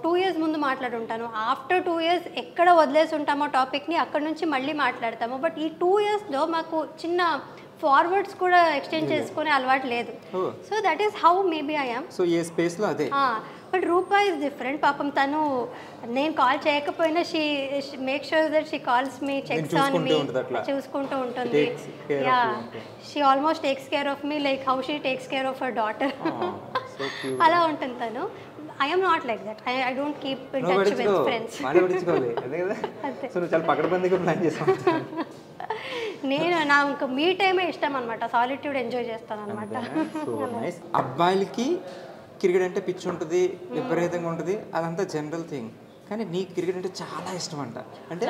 2 years ముందు మాట్లాడుంటాను. ఆఫ్టర్ 2 years ఎక్కడ వదిలేసి ఉంటామో టాపిక్ని అక్కడ నుంచి మళ్ళీ మాట్లాడతాము. బట్ ఈ 2 yearsలో మాకు చిన్న ఫార్వర్డ్స్ కూడా ఎక్స్చేంజ్ చేసుకునే అలవాటు లేదు. So that is how maybe I am. So a స్పేస్లో అదే. But Rupa is different. పాపం తను నేను కాల్ చేయకపోయినా she make sure that she calls me, checks on me, చూసుకుంటూ ఉంటుంది. Yeah, she almost takes care of me like how she takes care of her daughter. అలా ఉంటుంది తను. I am not like that. I don't keep in touch with friends. నేను నాకు మీ టైమే ఇష్టం అనమాట, సాలిట్యూడ్ ఎంజాయ్ చేస్తాను అనమాట. అబ్బాయిలకి క్రికెట్ అంటే పిచ్చి ఉంటుంది, విపరీతంగా ఉంటుంది, అదంతా జనరల్ థింగ్. కానీ నీకు క్రికెట్ అంటే చాలా ఇష్టం అంట. అంటే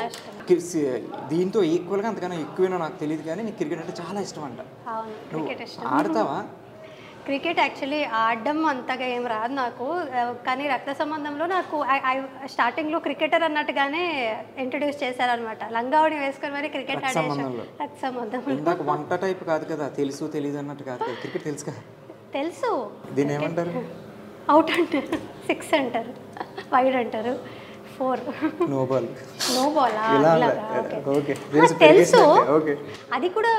దీంతో ఈక్వల్గా అంతకన్నా ఎక్కువేనో నాకు తెలియదు, కానీ నీకు క్రికెట్ అంటే చాలా ఇష్టం అంట. నువ్వు ఆడతావా? క్రికెట్ యాక్చువల్లీ ఆడడం అంతగా ఏం రాదు నాకు, కానీ రక్త సంబంధంలో నాకు స్టార్టింగ్లో క్రికెటర్ అన్నట్టుగానే ఇంట్రడ్యూస్ చేశారనమాట. లంగావని వేసుకొని మరి క్రికెట్ ఆడేసాను. రక్త సంబంధం వంట టైప్ కాదు కదా, తెలుసు తెలియదు అన్నట్టు కాదు కదా. క్రికెట్ తెలుసు కదా? తెలుసు. దీన్ని ఏమంటారు? అవుట్ అంటారు, 6 అంటారు, వైడ్ అంటారు, 4 నో బాల్. తెలుసు. అది కూడా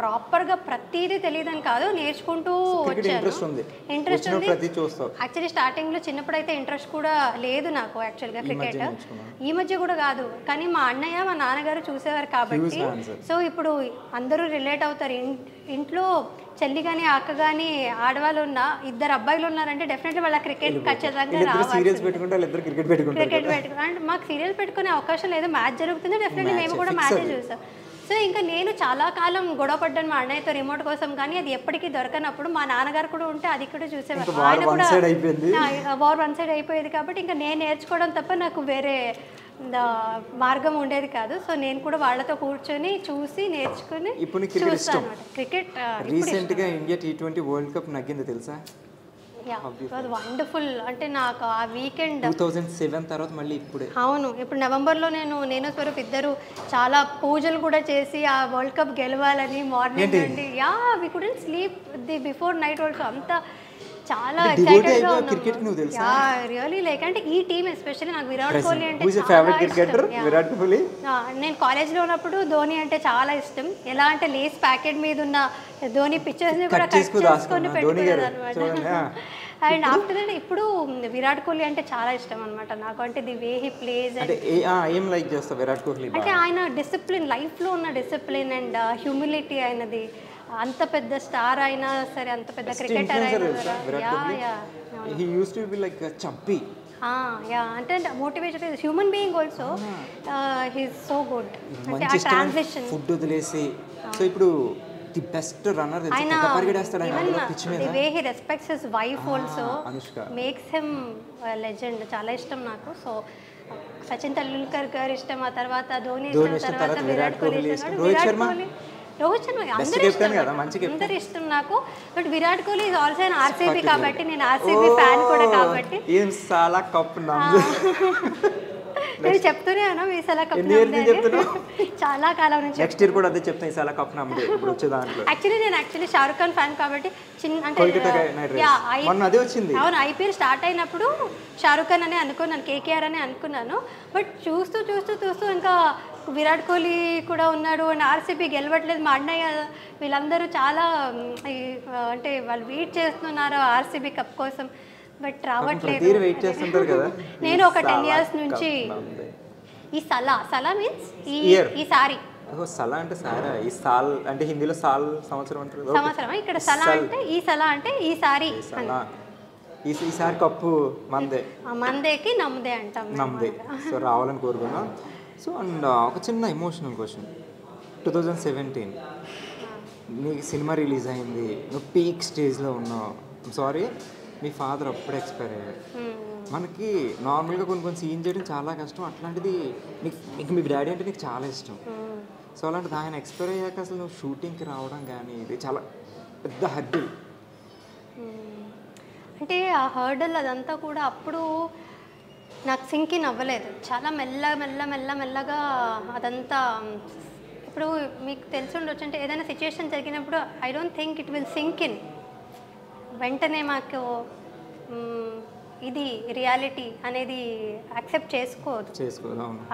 ప్రాపర్గా ప్రతిదీ తెలియదని కాదు, నేర్చుకుంటూ వచ్చాను. ఇంట్రెస్ట్ ఉంది. యాక్చువల్లీ స్టార్టింగ్లో చిన్నప్పుడైతే ఇంట్రెస్ట్ కూడా లేదు నాకు యాక్చువల్గా క్రికెట్. ఈ మధ్య కూడా కాదు, కానీ మా అన్నయ్య మా నాన్నగారు చూసేవారు కాబట్టి. సో ఇప్పుడు అందరూ రిలేట్ అవుతారు. ఇంట్లో చెల్లి కానీ అక్క కానీ ఆడవాళ్ళు ఉన్న 2 అబ్బాయిలు ఉన్నారంటే డెఫినెట్లీ వాళ్ళ క్రికెట్ ఖచ్చితంగా రావాలి. క్రికెట్ పెట్టుకుని అంటే మాకు సీరియల్స్ పెట్టుకునే అవకాశం లేదు. మ్యాచ్ జరుగుతుంది, డెఫినెట్లీ మేము కూడా మ్యాచే చూసాం. సో ఇంకా నేను చాలా కాలం గొడవ పడ్డాను మా అన్నయ్యతో రిమోట్ కోసం, కానీ అది ఎప్పటికీ దొరకనప్పుడు మా నాన్నగారు కూడా ఉంటే అది కూడా చూసేవారు. ఆయన కూడా వార్ వన్ సైడ్ అయిపోయేది కాబట్టి ఇంకా నేను నేర్చుకోవడం తప్ప నాకు వేరే మార్గం ఉండేది కాదు. సో నేను కూడా వాళ్ళతో కూర్చొని చూసి నేర్చుకుని చూస్తాను క్రికెట్. రీసెంట్గా ఇండియా T20 వరల్డ్ కప్ నగ్గింది తెలుసా? వండర్ఫుల్. అంటే నాకు ఆ వీకెండ్ 2007 తర్వాత మళ్ళీ ఇప్పుడే. అవును, ఇప్పుడు నవంబర్లో నేను స్వరూప్ ఇద్దరు చాలా పూజలు కూడా చేసి ఆ వరల్డ్ కప్ గెలవాలని మార్నింగ్ నుండి we couldn't sleep the before night also. అంత చాలా ఎక్సైటెడ్గా ఉన్నాను. రియల్లీ లైక్ అంటే ఈ టీమ్ ఎస్పెషల్లీ నాకు విరాట్ కోహ్లీ అంటే విరాట్ కోహ్లీ. నేను కాలేజ్లో ఉన్నప్పుడు ధోని అంటే చాలా ఇష్టం. ఎలా అంటే లేస్ ప్యాకెట్ మీద ఉన్న ధోని పిక్చర్స్ని కూడా కట్ చేసుకొని పెట్టుకున్నాను అనమాట. అండ్ ఆఫ్టర్ దట్ ఇప్పుడు విరాట్ కోహ్లీ అంటే చాలా ఇష్టం అనమాట నాకు. అంటే ది వే హీ ప్లేస్ అంటే ఆయన డిసిప్లిన్, లైఫ్లో ఉన్న డిసిప్లిన్ అండ్ హ్యూమిలిటీ అయినది. అంత పెద్ద స్టార్ అయినా సరే, అంత పెద్ద క్రికెటర్ అయినా అంటే motivation human being also he's so good. అంటే ఆ ట్రాన్సిషన్ ఫుడ్ వదిలేసి సో ఇప్పుడు the best runner the way he respects his wife also makes him legend. చాలా ఇష్టం నాకు. సో సచిన్ టెండూల్కర్ గారు ఇష్టం, ఆ తర్వాత ధోని ఇష్టం, తర్వాత విరాట్ కోహ్లీ ఇష్టం. రోహిత్ శర్మ అందరు ఇష్టం నాకు. But Virat Kohli is also an RCB కాబట్టి నేను ఆర్సీబీ ఫ్యాన్ కూడా కాబట్టి నేను చెప్తూనే ఉన్నా ఈసారి కప్ చాలా కాలం నుంచి. నెక్స్ట్ ఇయర్ కూడా అదే చెప్తాను, ఈసారి కప్ నమ్మదే ఇప్పుడు వచ్చే దాంట్లో. యాక్చువల్లీ షారుఖ్ ఖాన్ ఫ్యాన్ కాబట్టి అంటే అవును, ఐపీఎల్ స్టార్ట్ అయినప్పుడు షారుఖ్ ఖాన్ అని అనుకున్నాను, కేకేఆర్ అని అనుకున్నాను. బట్ చూస్తూ చూస్తూ చూస్తూ ఇంకా విరాట్ కోహ్లీ కూడా ఉన్నాడు అండ్ ఆర్సీబీ గెలవట్లేదు. మా అన్నయ్య వీళ్ళందరూ చాలా అంటే వాళ్ళు వెయిట్ చేస్తున్నారు ఆర్సీబీ కప్ కోసం, బట్ రావట్లేదు. నేను ఒక 10 years నుంచి ఈ సలా మీన్స్ ఈసారి సలా అంటే సారా, ఈ సాల్ అంటే హిందీలో సాల్ సంవత్సరం అంటారు. సంవత్సరం ఇక్కడ సలా అంటే ఈ సలా అంటే ఈసారి, ఈసారి కప్పు మందేకి నమ్దే అంటాం, నమ్దే. సో రావాలని కోరుకున్నాం. సో అండ్ ఒక చిన్న ఎమోషనల్ క్వశ్చన్. 2017 నీకు సినిమా రిలీజ్ అయింది, నువ్వు పీక్ స్టేజ్లో ఉన్నావు. సారీ, మీ ఫాదర్ అప్పుడే ఎక్స్పైర్ అయ్యారు. మనకి నార్మల్గా కొన్ని సీన్ చేయడం చాలా కష్టం. అట్లాంటిది నీకు మీ డాడీ అంటే నీకు చాలా ఇష్టం. సో అలాంటిది ఆయన ఎక్స్పైర్ అయ్యాక అసలు నువ్వు షూటింగ్కి రావడం కానీ ఇది చాలా పెద్ద హర్డిల్. అంటే ఆ హర్డల్ అదంతా కూడా అప్పుడు నాకు సింక్ ఇన్ అవ్వలేదు. చాలా మెల్లగా అదంతా. ఇప్పుడు మీకు తెలిసి ఉండొచ్చు, అంటే ఏదైనా సిచ్యుయేషన్ జరిగినప్పుడు I don't think it will sink in. వెంటనే మాకు ఇది రియాలిటీ అనేది యాక్సెప్ట్ చేసుకోదు,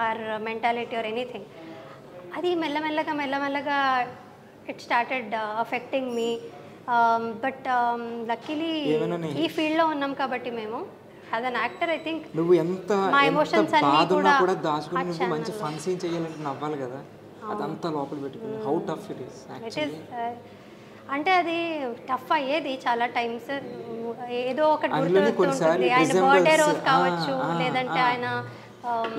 ఆర్ మెంటాలిటీ ఆర్ ఎనీథింగ్. అది మెల్లమెల్లగా it started affecting me. But luckily ఈ ఫీల్డ్లో ఉన్నాం కాబట్టి మేము as an actor I think నువ్వు ఎంత మా ఎమోషన్స్ అన్నీ బాధ ఉన్నా కూడా కూడా దాచుకుని నువ్వు మంచి ఫన్ సీన్ చేయాలంటే నవ్వాలి కదా, అదంతా లోపల పెట్టుకుని how tough it is actually. అంటే అది టఫ్ అయ్యేది చాలా టైమ్స్. ఏదో ఒకటి అందులోనే కొన్నిసార్లు ఆయన బర్త్డే రోజు కావచ్చు, లేదంటే ఆయన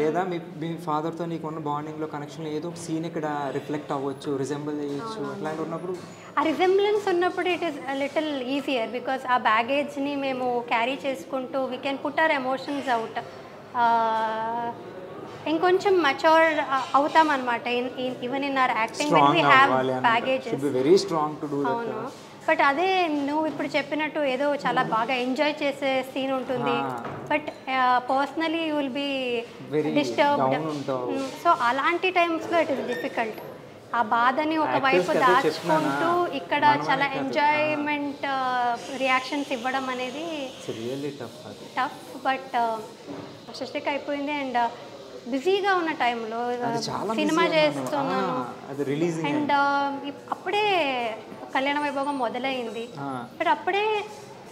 లేదా మీ ఫాదర్తో నీకున్న బాండింగ్లో కనెక్షన్ ఏదో ఒక సీన్ ఇక్కడ రిఫ్లెక్ట్ అవ్వచ్చు, రిజెంబుల్ చేయొచ్చు. అట్లాంటి ఉన్నప్పుడు ఆ రిజెంబ్లెన్స్ ఉన్నప్పుడు it is little easier because ఆ బ్యాగేజ్ని మేము క్యారీ చేసుకుంటూ we can put our emotions out. ఇంకొంచెం మచ్యూర్ అవుతాం అనమాట even in our acting when we have baggages. Very strong to do that. అవును, బట్ అదే నువ్వు ఇప్పుడు చెప్పినట్టు ఏదో చాలా బాగా ఎంజాయ్ చేసే సీన్ ఉంటుంది, but personally you will be disturbed. So అలాంటి టైమ్స్లో ఇట్ ఈస్ డిఫికల్ట్. ఆ బాధని ఒకవైపు దాచుకుంటూ ఇక్కడ చాలా ఎంజాయ్మెంట్ రియాక్షన్స్ ఇవ్వడం అనేది టఫ్. బట్ సృష్టికి అయిపోయింది అండ్ బిజీగా ఉన్న టైంలో సినిమా చేస్తున్నాను అండ్ అప్పుడే కళ్యాణ వైభోగం మొదలైంది. బట్ అప్పుడే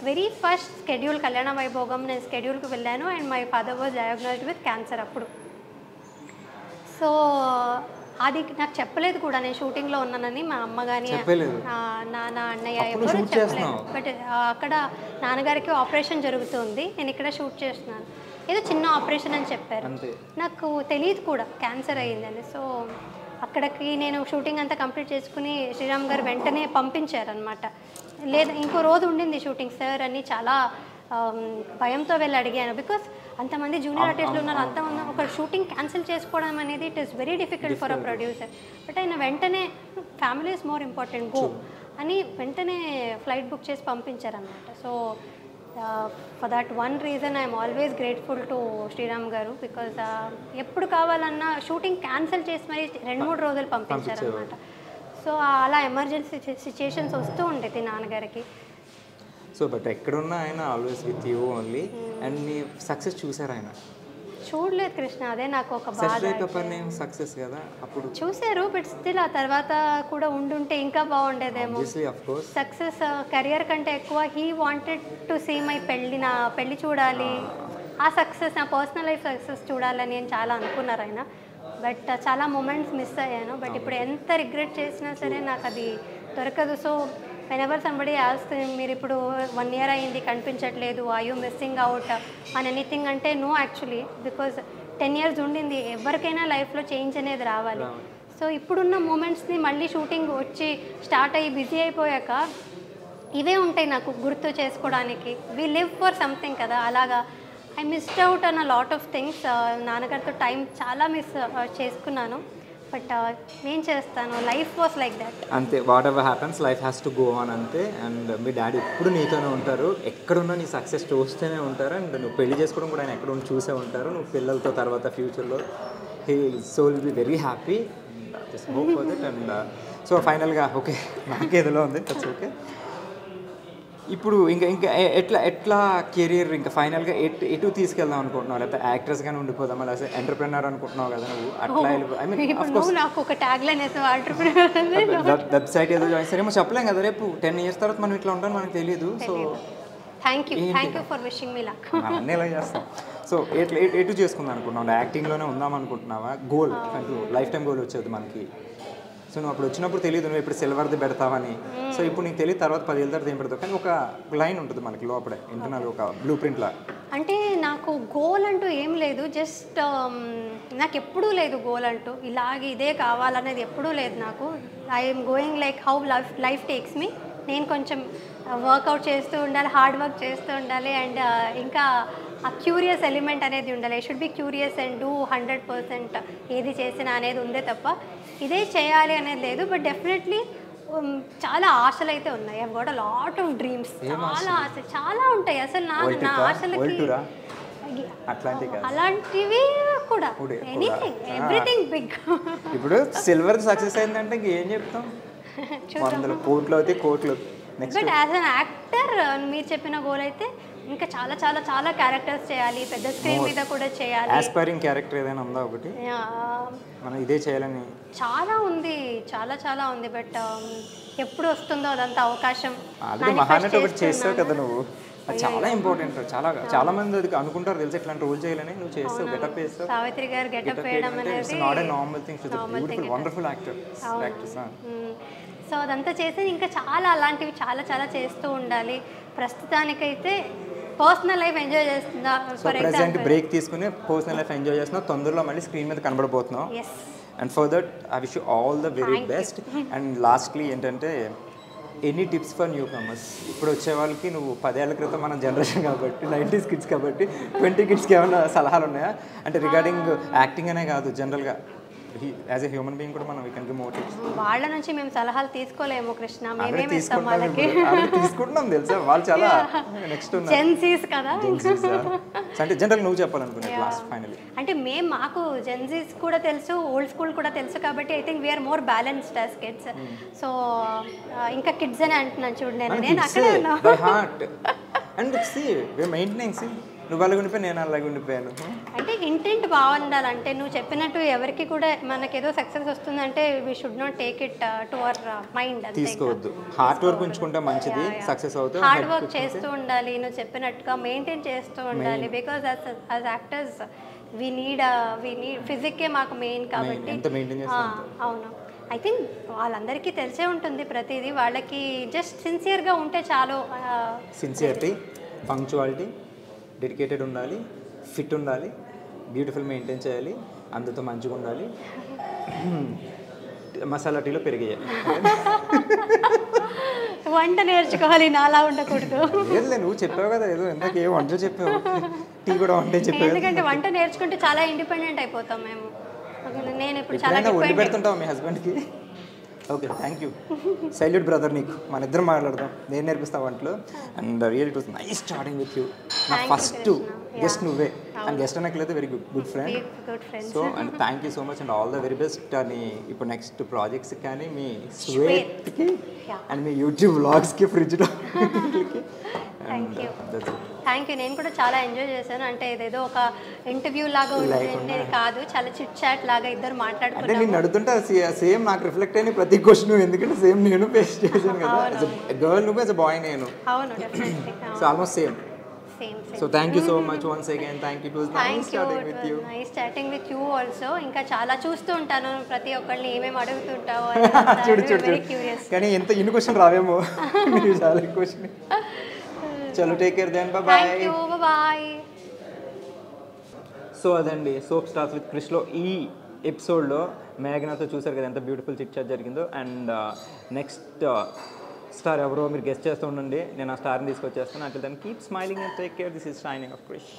వెరీ ఫస్ట్ స్కెడ్యూల్ కళ్యాణ వైభోగం నేను స్కెడ్యూల్కి వెళ్ళాను and my father was diagnosed with cancer అప్పుడు. సో అది నాకు చెప్పలేదు కూడా నేను షూటింగ్లో ఉన్నానని. మా అమ్మ కానీ నాన్న అన్నయ్య ఎవరు చెప్పలేదు. బట్ అక్కడ నాన్నగారికి ఆపరేషన్ జరుగుతుంది, నేను ఇక్కడ షూట్ చేస్తున్నాను. ఏదో చిన్న ఆపరేషన్ అని చెప్పారు, నాకు తెలియదు కూడా క్యాన్సర్ అయ్యిందని. సో అక్కడికి నేను షూటింగ్ అంతా కంప్లీట్ చేసుకుని శ్రీరామ్ గారు వెంటనే పంపించారనమాట. లేదా ఇంకో రోజు ఉండింది షూటింగ్ సార్ అని చాలా భయంతో వెళ్ళి అడిగాను. బికాస్ అంతమంది జూనియర్ ఆర్టిస్టులు ఉన్నారు, అంతా ఉన్నారు, ఒక షూటింగ్ క్యాన్సిల్ చేసుకోవడం అనేది it is very difficult for a producer. But ఆయన వెంటనే family is more important go అని వెంటనే ఫ్లైట్ బుక్ చేసి పంపించారనమాట. So for that one reason I'm always grateful to Sriram garu. Because ఎప్పుడు కావాలన్నా షూటింగ్ క్యాన్సిల్ చేసి మరి 2-3 రోజులు పంపించారనమాట. సో అలా ఎమర్జెన్సీ సిచ్యుయేషన్స్ వస్తూ ఉండేది నాన్నగారికి. సో బట్ ఎక్కడున్నా ఆయన always with you only. And నీ సక్సెస్ చూసారు ఆయన? చూడలేదు కృష్ణ, అదే నాకు ఒక బాధ. సక్సెస్ కదా అప్పుడు చూసారు, బట్ స్టిల్ ఆ తర్వాత కూడా ఉండుంటే ఇంకా బాగుండేదేమో. సక్సెస్ కెరియర్ కంటే ఎక్కువ he wanted to see my నా పెళ్ళి చూడాలి, ఆ సక్సెస్ నా పర్సనల్ లైఫ్ సక్సెస్ చూడాలని నేను చాలా అనుకున్నారు ఆయన. బట్ చాలా మూమెంట్స్ మిస్ అయ్యాను. బట్ ఇప్పుడు ఎంత రిగ్రెట్ చేసినా సరే నాకు అది దొరకదు. సో whenever somebody asks మీరు ఇప్పుడు 1 year అయింది కనిపించట్లేదు, ఆర్ యూ మిస్సింగ్ అవుట్ అని ఎనీథింగ్ అంటే నో యాక్చువల్లీ, బికాజ్ 10 years ఉండింది. ఎవరికైనా లైఫ్లో చేంజ్ అనేది రావాలి. సో ఇప్పుడున్న మూమెంట్స్ని మళ్ళీ షూటింగ్ వచ్చి స్టార్ట్ అయ్యి బిజీ అయిపోయాక ఇవే ఉంటాయి నాకు గుర్తు చేసుకోవడానికి. వీ లివ్ ఫర్ సంథింగ్ కదా, అలాగా I missed out an a lot of things. నాన్నగారితో టైం చాలా మిస్ చేసుకున్నాను. బట్ నేను చేస్తాను, లైఫ్ వాస్ లైక్ దట్ అంతే. What ever happens life has to go on అంతే. అండ్ మీ డాడీ ఎప్పుడు నీతోనే ఉంటారు, ఎక్కడున్నా నీ సక్సెస్ చూస్తూనే ఉంటారు. అండ్ నువ్వు పెళ్లి చేసుకోవడం కూడా ఆయన ఎక్కడ చూసే ఉంటారు. నువ్వు పిల్లలతో తర్వాత ఫ్యూచర్లో he so will be very happy. Just hope for that. And so ఫైనల్గా ఓకే నాకేదిలో ఉంది, దట్స్ ఓకే. ఇప్పుడు ఇంకా ఎట్లా కెరీర్ ఇంకా ఫైనల్గా ఎటు తీసుకెళ్దాం అనుకుంటున్నావు? లేకపోతే యాక్ట్రెస్గానే ఉండిపోదామా, లేకపోతే ఎంటర్ప్రెనర్ అనుకుంటున్నావు కదా నువ్వు? అట్లా ఐ మీన్ నాకు ఒక ట్యాగ్ లైన్ వేసావు ఎంటర్ప్రెనర్. వెబ్సైట్ ఏదో జాయిన్ సరేమో చెప్పలేం కదా, రేపు 10 years తర్వాత మనం ఇట్లా ఉంటాం మనకు తెలియదు. So thank you for wishing me luck. అన్నీ ఎలా చేస్తాం. సో ఎటు చేసుకుందాం అనుకుంటున్నావు? యాక్టింగ్లోనే ఉందాం అనుకుంటున్నావా? గోల్ అంటూ లైఫ్ టైం గోల్ వచ్చేది మనకి. సో నువ్వు అప్పుడు వచ్చినప్పుడు తెలియదు నువ్వు ఇప్పుడు సిల్వర్ది పెడతావని. సో ఇప్పుడు నీకు తెలియదు తర్వాత 10 ఏళ్ళ తర్వాత ఏం పెడతావు, కానీ ఒక లైన్ ఉంటుంది మనకి లోపలే ఇంటర్నల్, ఒక బ్లూ ప్రింట్లా. అంటే నాకు గోల్ అంటూ ఏం లేదు, జస్ట్ నాకు ఎప్పుడూ లేదు గోల్ అంటూ ఇదే కావాలనేది ఎప్పుడూ లేదు నాకు. I'm going like how life takes me. నేను కొంచెం వర్కౌట్ చేస్తూ ఉండాలి, హార్డ్ వర్క్ చేస్తూ ఉండాలి, అండ్ ఇంకా ఆ క్యూరియస్ ఎలిమెంట్ అనేది ఉండాలి. I should be curious and do 100% ఏది చేసినా అనేది ఉందే తప్ప ఇదే చేయాలి అనేది లేదు. బట్ డెఫినెట్లీ చాలా ఆశలు అయితే ఉన్నాయి. I got a lot of dreams. చాలా ఉంటాయి అసలు నా ఆశలకి. అలాంటివి కూడా ఎనీథింగ్ ఎవ్రీథింగ్ బిగ్. ఇప్పుడు సిల్వర్ సక్సెస్ అయిందంటే ఏం చెప్తాం, 100 కోట్లు అయితే కోట్లు. బట్ యాజ్ అన్ యాక్టర్ మీరు చెప్పిన గోల్ అయితే ఇంకా చాలా చాలా చాలా క్యారెక్టర్స్ చేయాలి, పెద్ద స్క్రీన్ మీద కూడా చేయాలి. ఆస్పైరింగ్ క్యారెక్టర్ ఏదైనా ఉందా ఒకటి మనం ఇదే చేయాలని? చాలా ఉంది, చాలా చాలా ఉంది. బట్ ఎప్పుడు వస్తుందో అదంతా అవకాశం. ఆల్రెడీ మహానటి ఒకటి చేస్తావు కదా నువ్వు, అది చాలా ఇంపార్టెంట్. చాలా మంది అది అనుకుంటారు తెలుసు ఇట్లాంటి రోల్ చేయాలని. నువ్వు చేస్తావు, గెటప్ వేస్తావు. సావిత్రి గారు గెటప్ వేయడం అనేది not a normal thing. She is a beautiful wonderful actress. So అదంతా చేసి ఇంకా చాలా అలాంటివి చాలా చాలా చేస్తూ ఉండాలి. ప్రస్తుతానికైతే పర్సనల్ లైఫ్ ఎంజాయ్ చేస్తుందా, ఫర్ ప్రెసెంట్ బ్రేక్ తీసుకుని పర్సనల్ లైఫ్ ఎంజాయ్ చేస్తున్నావు, తొందరలో మళ్ళీ స్క్రీన్ మీద కనబడబోతున్నావు. And for that I wish you all the very best. And lastly ఏంటంటే any tips for newcomers? ఇప్పుడు వచ్చే వాళ్ళకి నువ్వు 10 ఏళ్ల క్రితం మన జనరేషన్ కాబట్టి 90s కిడ్స్ కాబట్టి 20 కిడ్స్కి ఏమైనా సలహాలు ఉన్నాయా? అంటే రిగార్డింగ్ యాక్టింగ్ అనే కాదు, జనరల్గా యాజ్ ఎ హ్యూమన్ బీయింగ్ కూడా మనం we can give more tips. వాళ్ళ నుంచి మేము సలహాలు తీసుకోలేము కృష్ణ, మేమేమి ఇస్తాం వాళ్ళకి. తీసుకుంటున్నాం తెలుసా, వాళ్ళు చాలా నెక్స్ట్ జెన్సీస్ కదా. అంటే జనరల్ నువ్వు చెప్పాలనుకునే లాస్ట్ ఫైనల్లీ అంటే మేము మాకు జెన్సీస్ కూడా తెలుసు, ఓల్డ్ స్కూల్ కూడా తెలుసు కాబట్టి I think we're more balanced as kids. So ఇంకా కిడ్స్ అని అంటున్నాను చూడు, నేను అక్కడే ఉన్నా. By heart and see we maintaining. See నువ్వు అలాగ ఉండిపోయి నేను అలాగ ఉండిపోయాను. అంటే ఇంటెంట్ బాగుండాలంటే నువ్వు చెప్పినట్టు ఎవరికి కూడా మనకేదో సక్సెస్ వస్తుందంటే we should not take it to our mind. తీసుకోవద్దు, హార్డ్ వర్క్ ఉంచుకుంటే మంచిది, సక్సెస్ అవుతుంది. హార్డ్ వర్క్ చేస్తూ ఉండాలి, నువ్వు చెప్పినట్టుగా మెయింటైన్ చేస్తూ ఉండాలి. Because as actors we need ఫిజిక్కే మాకు మెయిన్ కాబట్టి. అవును, ఐ థింక్ వాళ్ళందరికీ తెలిసే ఉంటుంది ప్రతిదీ. వాళ్ళకి జస్ట్ సిన్సియర్గా ఉంటే చాలు. సిన్సియరిటీ, పంక్చువాలిటీ, డెడికేటెడ్ ఉండాలి, ఫిట్ ఉండాలి, బ్యూటిఫుల్ మెయింటైన్ చేయాలి, అందరితో మంచిగా ఉండాలి, మసాలా టీలో పెరిగేయాలి. వంట నేర్చుకోవాలి, నాలా ఉండకూడదు. లేదు నువ్వు చెప్పావు కదా ఏదో ఇందాక ఏ వంట చెప్పావు, టీ కూడా వంట చెప్పావు. ఎందుకంటే వంట నేర్చుకుంటే చాలా ఇండిపెండెంట్ అయిపోతాం మేము. నేను ఇప్పుడు చాలా వండి పెడుతుంటావు మీ హస్బెండ్కి? Okay, thank you. Salute brother నీకు. మన ఇద్దరం మాట్లాడదాం, నేను నేర్పిస్తా వంటలు. And real it was nice starting with you. నా ఫస్ట్ గెస్ట్ నువ్వే, అండ్ గెస్ట్ అనట్లేదు very good friend. So and thank you so much and all the very best. అని ఇప్పుడు నెక్స్ట్ ప్రాజెక్ట్స్ కానీ మీ స్వేట్కి అండ్ మీ యూట్యూబ్ వ్లాగ్స్కి, ఫ్రిడ్జ్లో. Thank you. నేను కూడా చాలా ఎంజాయ్ చేశాను. అంటే ఇదేదో ఒక ఇంటర్వ్యూ లాగా ఉంటుంది కాదు, చాలా చిట్ చాట్ లాగా ఇద్దరు మాట్లాడుకుంటే. అంటే నేను అడుగుతుంటే సేమ్ నాకు రిఫ్లెక్ట్ అయిన ప్రతి క్వశ్చన్, ఎందుకంటే సేమ్ నేను ఫేస్ చేశాను కదా. గర్ల్ నువ్వు, యాజ్ అ బాయ్ నేను. అవును, definitely. So almost same. So thank you so much once again. Thank you. It was nice chatting with you. Nice chatting with you also. ఇంకా చాలా చూస్తూ ఉంటాను ప్రతి ఒక్కరిని ఏమేమి అడుగుతుంటావో. చూడు కానీ ఎంత ఇన్ని క్వశ్చన్ రావేమో, చాలా క్వశ్చన్. చలో take care then, bye bye. So అదండి సోప్ స్టార్స్ విత్ క్రిష్లో ఈ ఎపిసోడ్లో మేఘనాతో చూసారు కదా ఎంత బ్యూటిఫుల్ చిట్ చాట్ జరిగిందో. అండ్ నెక్స్ట్ స్టార్ ఎవరో మీరు గెస్ట్ చేస్తూ ఉండండి, నేను ఆ స్టార్ని తీసుకొచ్చేస్తాను. అంటే దాన్ని keep smiling and take care. This is shining of Krish.